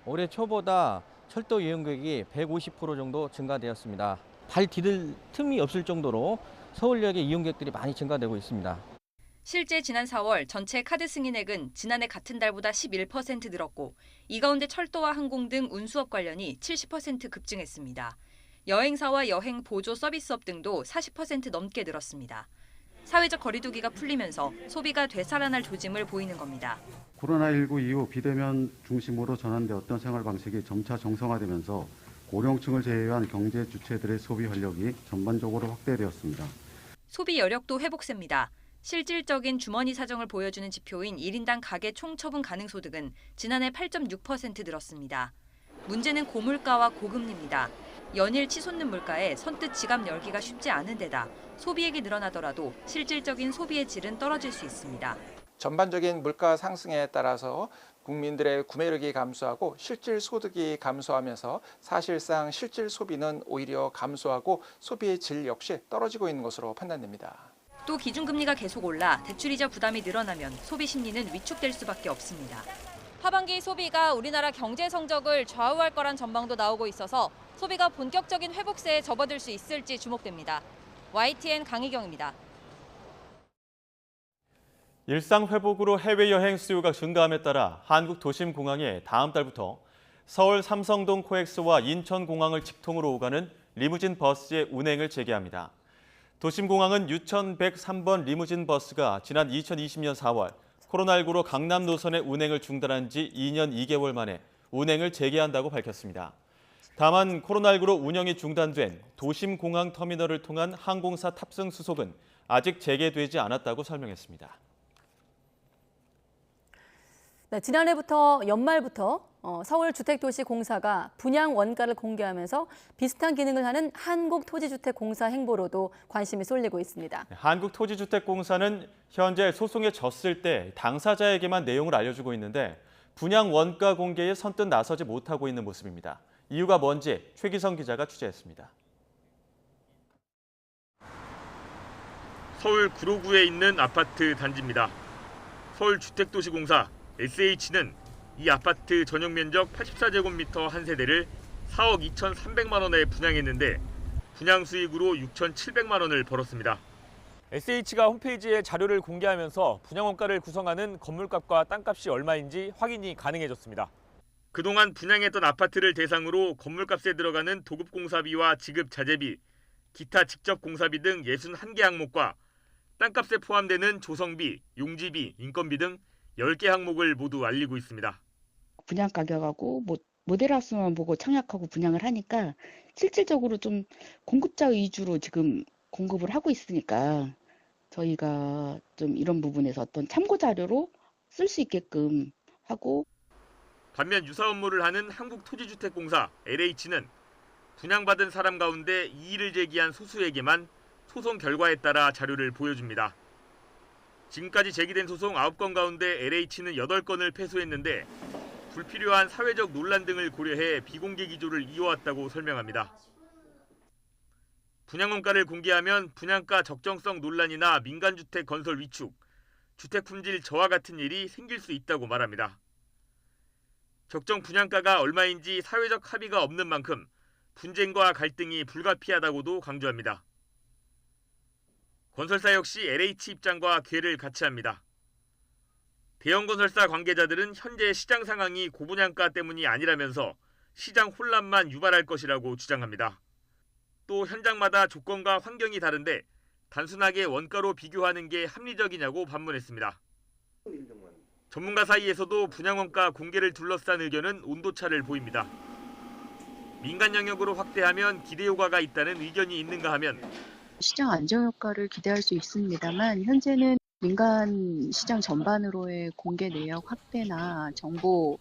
올해 초보다 철도 이용객이 150% 정도 증가되었습니다. 발 디딜 틈이 없을 정도로 서울역의 이용객들이 많이 증가되고 있습니다. 실제 지난 4월 전체 카드 승인액은 지난해 같은 달보다 11% 늘었고 이 가운데 철도와 항공 등 운수업 관련이 70% 급증했습니다. 여행사와 여행 보조 서비스업 등도 40% 넘게 늘었습니다. 사회적 거리 두기가 풀리면서 소비가 되살아날 조짐을 보이는 겁니다. 코로나19 이후 비대면 중심으로 전환되었던 생활 방식이 점차 정상화되면서 고령층을 제외한 경제 주체들의 소비 활력이 전반적으로 확대되었습니다. 소비 여력도 회복세입니다. 실질적인 주머니 사정을 보여주는 지표인 1인당 가계 총처분 가능 소득은 지난해 8.6% 늘었습니다. 문제는 고물가와 고금리입니다. 연일 치솟는 물가에 선뜻 지갑 열기가 쉽지 않은 데다 소비액이 늘어나더라도 실질적인 소비의 질은 떨어질 수 있습니다. 전반적인 물가 상승에 따라서 국민들의 구매력이 감소하고 실질 소득이 감소하면서 사실상 실질 소비는 오히려 감소하고 소비의 질 역시 떨어지고 있는 것으로 판단됩니다. 또 기준금리가 계속 올라 대출이자 부담이 늘어나면 소비 심리는 위축될 수밖에 없습니다. 하반기 소비가 우리나라 경제 성적을 좌우할 거란 전망도 나오고 있어서 소비가 본격적인 회복세에 접어들 수 있을지 주목됩니다. YTN 강희경입니다. 일상 회복으로 해외여행 수요가 증가함에 따라 한국 도심공항에 다음 달부터 서울 삼성동 코엑스와 인천공항을 직통으로 오가는 리무진 버스의 운행을 재개합니다. 도심공항은 유천 103번 리무진 버스가 지난 2020년 4월 코로나19로 강남 노선의 운행을 중단한 지 2년 2개월 만에 운행을 재개한다고 밝혔습니다. 다만 코로나19로 운영이 중단된 도심공항 터미널을 통한 항공사 탑승 수속은 아직 재개되지 않았다고 설명했습니다. 네, 지난해부터 연말부터 서울주택도시공사가 분양 원가를 공개하면서 비슷한 기능을 하는 한국토지주택공사 행보로도 관심이 쏠리고 있습니다. 한국토지주택공사는 현재 소송에 졌을 때 당사자에게만 내용을 알려주고 있는데 분양 원가 공개에 선뜻 나서지 못하고 있는 모습입니다. 이유가 뭔지 최기성 기자가 취재했습니다. 서울 구로구에 있는 아파트 단지입니다. 서울주택도시공사 SH는 이 아파트 전용 면적 84제곱미터 한 세대를 4억 2,300만 원에 분양했는데 분양 수익으로 6,700만 원을 벌었습니다. SH가 홈페이지에 자료를 공개하면서 분양 원가를 구성하는 건물값과 땅값이 얼마인지 확인이 가능해졌습니다. 그동안 분양했던 아파트를 대상으로 건물값에 들어가는 도급공사비와 지급자재비, 기타 직접 공사비 등 61개 항목과 땅값에 포함되는 조성비, 용지비, 인건비 등 10개 항목을 모두 알리고 있습니다. 분양 가격하고 모델하우스만 보고 청약하고 분양을 하니까 실질적으로 좀 공급자 위주로 지금 공급을 하고 있으니까 저희가 좀 이런 부분에서 어떤 참고 자료로 쓸 수 있게끔 하고. 반면 유사 업무를 하는 한국토지주택공사 LH는 분양받은 사람 가운데 이의를 제기한 소수에게만 소송 결과에 따라 자료를 보여줍니다. 지금까지 제기된 소송 9건 가운데 LH는 8건을 패소했는데 불필요한 사회적 논란 등을 고려해 비공개 기조를 이어왔다고 설명합니다. 분양원가를 공개하면 분양가 적정성 논란이나 민간주택 건설 위축, 주택 품질 저하 같은 일이 생길 수 있다고 말합니다. 적정 분양가가 얼마인지 사회적 합의가 없는 만큼 분쟁과 갈등이 불가피하다고도 강조합니다. 건설사 역시 LH 입장과 궤를 같이 합니다. 대형 건설사 관계자들은 현재 시장 상황이 고분양가 때문이 아니라면서 시장 혼란만 유발할 것이라고 주장합니다. 또 현장마다 조건과 환경이 다른데 단순하게 원가로 비교하는 게 합리적이냐고 반문했습니다. 전문가 사이에서도 분양원가 공개를 둘러싼 의견은 온도차를 보입니다. 민간 영역으로 확대하면 기대 효과가 있다는 의견이 있는가 하면 시장 안정 효과를 기대할 수 있습니다만 현재는 민간 시장 전반으로의 공개 내역 확대나 정보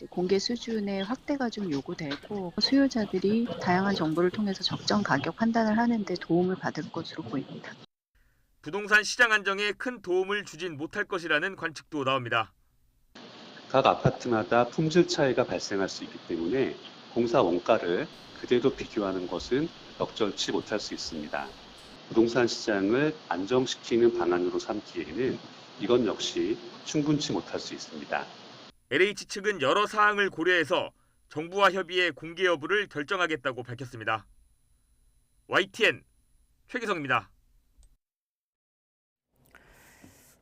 공개 수준의 확대가 좀 요구되고 수요자들이 다양한 정보를 통해서 적정 가격 판단을 하는 데 도움을 받을 것으로 보입니다. 부동산 시장 안정에 큰 도움을 주진 못할 것이라는 관측도 나옵니다. 각 아파트마다 품질 차이가 발생할 수 있기 때문에 공사 원가를 그대로 비교하는 것은 적절치 못할 수 있습니다. 부동산 시장을 안정시키는 방안으로 삼기에는 이건 역시 충분치 못할 수 있습니다. LH 측은 여러 사항을 고려해서 정부와 협의해 공개 여부를 결정하겠다고 밝혔습니다. YTN 최기성입니다.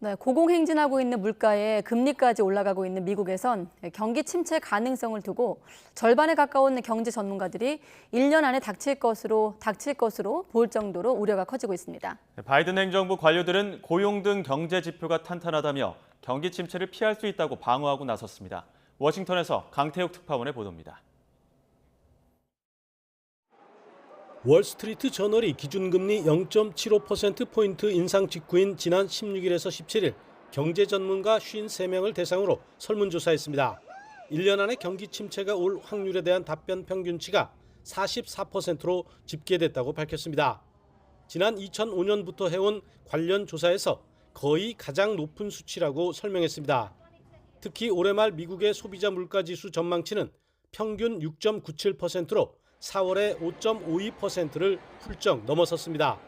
네, 고공행진하고 있는 물가에 금리까지 올라가고 있는 미국에선 경기 침체 가능성을 두고 절반에 가까운 경제 전문가들이 1년 안에 닥칠 것으로 볼 정도로 우려가 커지고 있습니다. 바이든 행정부 관료들은 고용 등 경제 지표가 탄탄하다며 경기 침체를 피할 수 있다고 방어하고 나섰습니다. 워싱턴에서 강태욱 특파원의 보도입니다. 월스트리트 저널이 기준금리 0.75%포인트 인상 직후인 지난 16일에서 17일 경제 전문가 53명을 대상으로 설문조사했습니다. 1년 안에 경기 침체가 올 확률에 대한 답변 평균치가 44%로 집계됐다고 밝혔습니다. 지난 2005년부터 해온 관련 조사에서 거의 가장 높은 수치라고 설명했습니다. 특히 올해 말 미국의 소비자 물가지수 전망치는 평균 6.97%로 4월에 5.52%를 훌쩍 넘어섰습니다.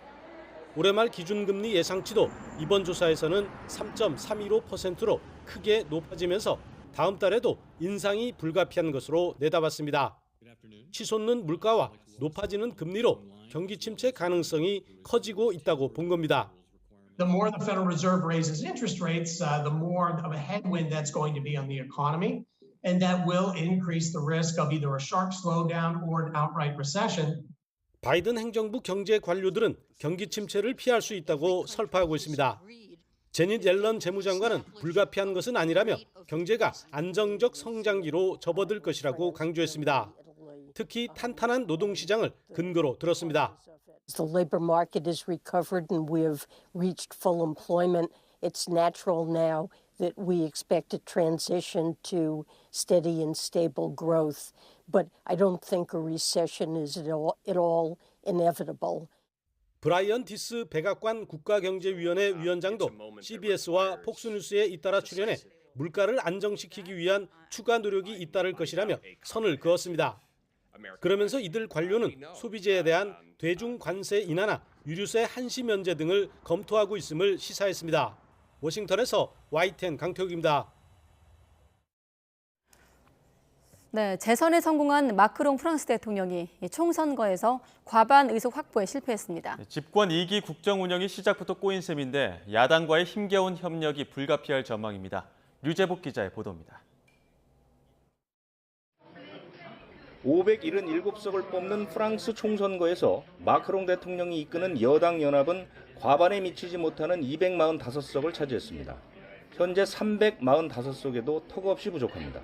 올해 말 기준금리 예상치도 이번 조사에서는 3.315%로 크게 높아지면서 다음 달에도 인상이 불가피한 것으로 내다봤습니다. 치솟는 물가와 높아지는 금리로 경기 침체 가능성이 커지고 있다고 본 겁니다. The more the Federal Reserve raises interest rates, the more of a headwind that's going to be on the economy. And that will increase the risk of either a sharp slowdown or an outright recession. 바이든 행정부 경제 관료들은 경기 침체를 피할 수 있다고 설파하고 있습니다. 제닛 옐런 재무장관은 불가피한 것은 아니라며 경제가 안정적 성장기로 접어들 것이라고 강조했습니다. 특히 탄탄한 노동시장을 근거로 들었습니다. The labor market is recovered and we have reached full employment. It's natural now that we expect a transition to steady and stable growth, but I don't think a recession is at all inevitable. 브라이언 디스 백악관 국가경제위원회 위원장도 CBS와 폭스뉴스에 잇따라 출연해 물가를 안정시키기 위한 추가 노력이 잇따를 것이라며 선을 그었습니다. 그러면서 이들 관료는 소비재에 대한 대중 관세 인하나 유류세 한시 면제 등을 검토하고 있음을 시사했습니다. 워싱턴에서 YTN 강태욱입니다. 네, 재선에 성공한 마크롱 프랑스 대통령이 총선거에서 과반 의석 확보에 실패했습니다. 집권 2기 국정 운영이 시작부터 꼬인 셈인데 야당과의 힘겨운 협력이 불가피할 전망입니다. 류재복 기자의 보도입니다. 577석을 뽑는 프랑스 총선거에서 마크롱 대통령이 이끄는 여당 연합은 과반에 미치지 못하는 245석을 차지했습니다. 현재 345석에도 턱없이 부족합니다.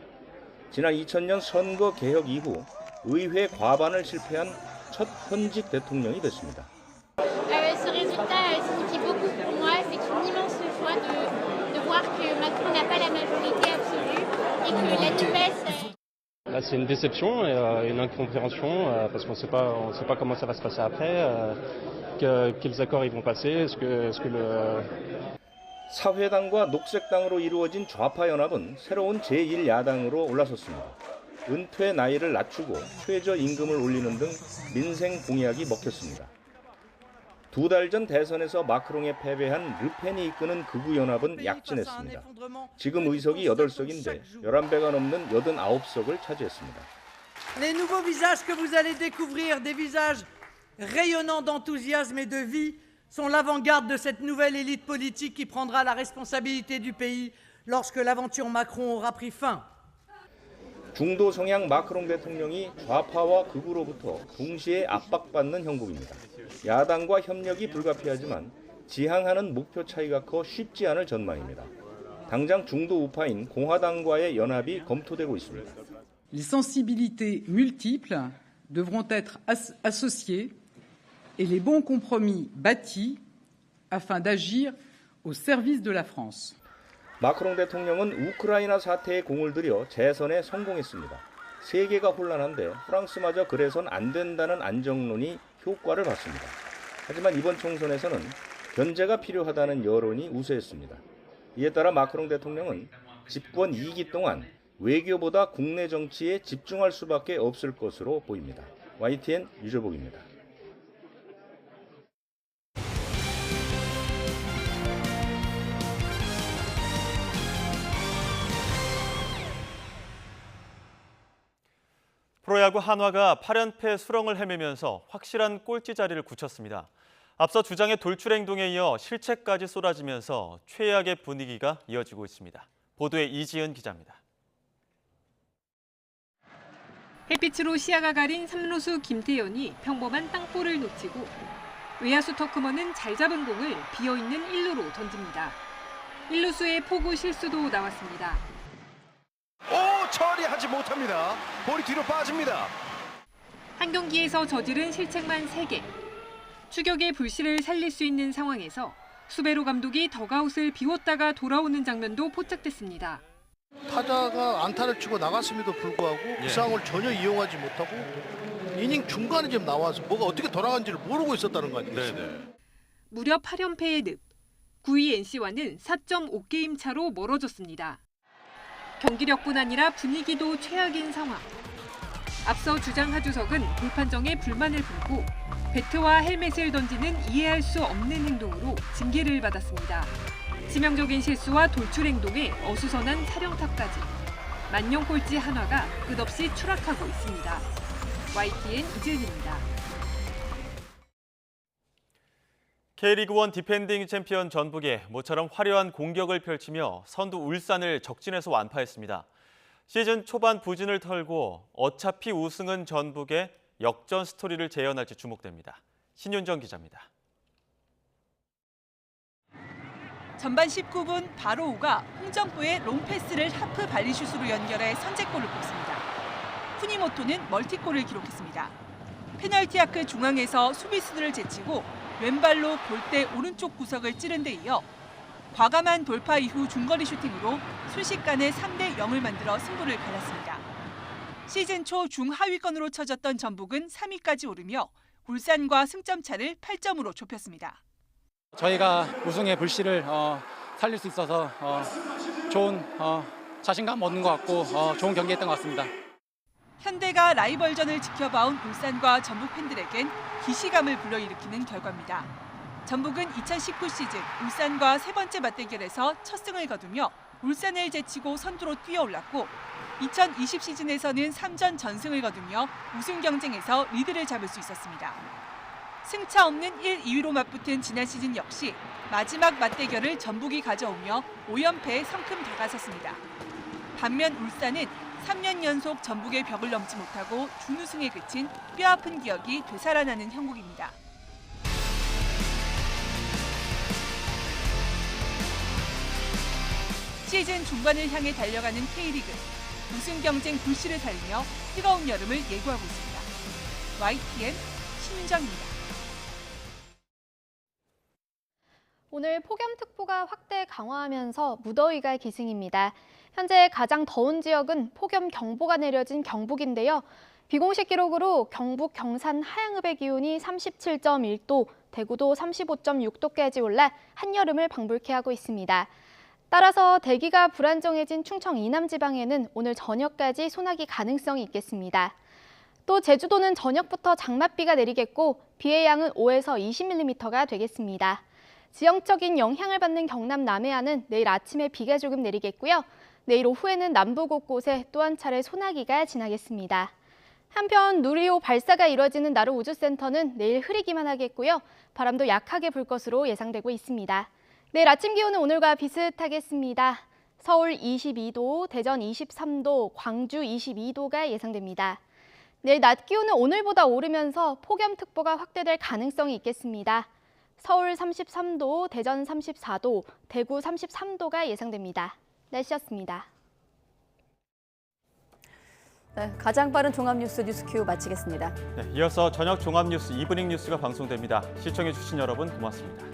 지난 2000년 선거 개혁 이후 의회 과반을 실패한 첫 현직 대통령이 됐습니다. Ce résultat signifie beaucoup pour moi. C'est une immense joie de voir que Macron n'a pas la majorité absolue et que la NUPES. Là, c'est une déception et une incompréhension parce qu'on sait pas comment ça va se passer après, quels accords ils vont passer, est-ce que le 사회당과 녹색당으로 이루어진 좌파 연합은 새로운 제1야당으로 올라섰습니다. 은퇴 나이를 낮추고 최저임금을 올리는 등 민생 공약이 먹혔습니다. 2달 전 대선에서 마크롱에 패배한 르펜이 이끄는 극우 연합은 약진했습니다. 지금 의석이 8석인데 11배가 넘는 89석을 차지했습니다. Les nouveaux visages que vous allez découvrir, des visages rayonnants d'enthousiasme et de vie, sont l'avant-garde de cette nouvelle élite politique qui prendra la responsabilité du pays lorsque l'aventure Macron aura pris fin. 중도 성향 마크롱 대통령이 좌파와 극우로부터 동시에 압박받는 형국입니다. 야당과 협력이 불가피하지만 지향하는 목표 차이가 커 쉽지 않을 전망입니다. 당장 중도 우파인 공화당과의 연합이 검토되고 있습니다. Les sensibilités multiples devront être associées et les bons compromis bâtis afin d'agir au service de la France. 마크롱 대통령은 우크라이나 사태에 공을 들여 재선에 성공했습니다. 세계가 혼란한데 프랑스마저 그래선 안 된다는 안정론이 효과를 봤습니다. 하지만 이번 총선에서는 견제가 필요하다는 여론이 우세했습니다. 이에 따라 마크롱 대통령은 집권 2기 동안 외교보다 국내 정치에 집중할 수밖에 없을 것으로 보입니다. YTN 유재복입니다. 프로야구 한화가 8연패 수렁을 헤매면서 확실한 꼴찌 자리를 굳혔습니다. 앞서 주장의 돌출 행동에 이어 실책까지 쏟아지면서 최악의 분위기가 이어지고 있습니다. 보도에 이지은 기자입니다. 햇빛으로 시야가 가린 3루수 김태현이 평범한 땅볼을 놓치고 외야수 터크먼은 잘 잡은 공을 비어있는 1루로 던집니다. 1루수의 포구 실수도 나왔습니다. 처리하지 못합니다. 볼이 뒤로 빠집니다. 한 경기에서 저지른 실책만 3개. 추격의 불씨를 살릴 수 있는 상황에서 수베로 감독이 덕아웃을 비웠다가 돌아오는 장면도 포착됐습니다. 타자가 안타를 치고 나갔음에도 불구하고 그 상황을 전혀 이용하지 못하고 이닝 중간에 지금 나와서 뭐가 어떻게 돌아간지를 모르고 있었다는 거 아니겠습니까? 무려 8연패의 늪. 9위 NC와는 4.5게임 차로 멀어졌습니다. 경기력뿐 아니라 분위기도 최악인 상황. 앞서 주장 하주석은 불판정에 불만을 품고 배트와 헬멧을 던지는 이해할 수 없는 행동으로 징계를 받았습니다. 치명적인 실수와 돌출 행동에 어수선한 사령탑까지. 만년 꼴찌 한화가 끝없이 추락하고 있습니다. YTN 이지은입니다. K리그1 디펜딩 챔피언 전북이 모처럼 화려한 공격을 펼치며 선두 울산을 적진에서 완파했습니다. 시즌 초반 부진을 털고 어차피 우승은 전북의 역전 스토리를 재현할지 주목됩니다. 신윤정 기자입니다. 전반 19분 바로우가 홍정보의 롱패스를 하프 발리슛으로 연결해 선제골을 뽑습니다. 후니모토는 멀티골을 기록했습니다. 페널티 아크 중앙에서 수비수들을 제치고 왼발로 골대 오른쪽 구석을 찌른 데 이어 과감한 돌파 이후 중거리 슈팅으로 순식간에 3대 0을 만들어 승부를 갈랐습니다. 시즌 초 중하위권으로 쳐졌던 전북은 3위까지 오르며 울산과 승점 차를 8점으로 좁혔습니다. 저희가 우승의 불씨를 살릴 수 있어서 좋은 자신감 얻는 것 같고 좋은 경기했던 것 같습니다. 현대가 라이벌전을 지켜봐온 울산과 전북 팬들에겐 기시감을 불러일으키는 결과입니다. 전북은 2019 시즌 울산과 세 번째 맞대결에서 첫 승을 거두며 울산을 제치고 선두로 뛰어올랐고 2020 시즌에서는 3전 전승을 거두며 우승 경쟁에서 리드를 잡을 수 있었습니다. 승차 없는 1, 2위로 맞붙은 지난 시즌 역시 마지막 맞대결을 전북이 가져오며 5연패에 성큼 다가섰습니다. 반면 울산은 3년 연속 전북의 벽을 넘지 못하고 준우승에 그친 뼈아픈 기억이 되살아나는 형국입니다. 시즌 중반을 향해 달려가는 K리그. 우승 경쟁 불씨를 살리며 뜨거운 여름을 예고하고 있습니다. YTN 신윤정입니다. 오늘 폭염특보가 확대 강화하면서 무더위가 기승입니다. 현재 가장 더운 지역은 폭염경보가 내려진 경북인데요. 비공식 기록으로 경북 경산 하양읍의 기온이 37.1도, 대구도 35.6도까지 올라 한여름을 방불케 하고 있습니다. 따라서 대기가 불안정해진 충청 이남 지방에는 오늘 저녁까지 소나기 가능성이 있겠습니다. 또 제주도는 저녁부터 장맛비가 내리겠고 비의 양은 5에서 20mm가 되겠습니다. 지형적인 영향을 받는 경남 남해안은 내일 아침에 비가 조금 내리겠고요. 내일 오후에는 남부 곳곳에 또 한 차례 소나기가 지나겠습니다. 한편 누리호 발사가 이뤄지는 나로 우주센터는 내일 흐리기만 하겠고요. 바람도 약하게 불 것으로 예상되고 있습니다. 내일 아침 기온은 오늘과 비슷하겠습니다. 서울 22도, 대전 23도, 광주 22도가 예상됩니다. 내일 낮 기온은 오늘보다 오르면서 폭염특보가 확대될 가능성이 있겠습니다. 서울 33도, 대전 34도, 대구 33도가 예상됩니다. 날씨였습니다. 네, 가장 빠른 종합뉴스 뉴스큐 마치겠습니다. 네, 이어서 저녁 종합뉴스 이브닝 뉴스가 방송됩니다. 시청해주신 여러분 고맙습니다.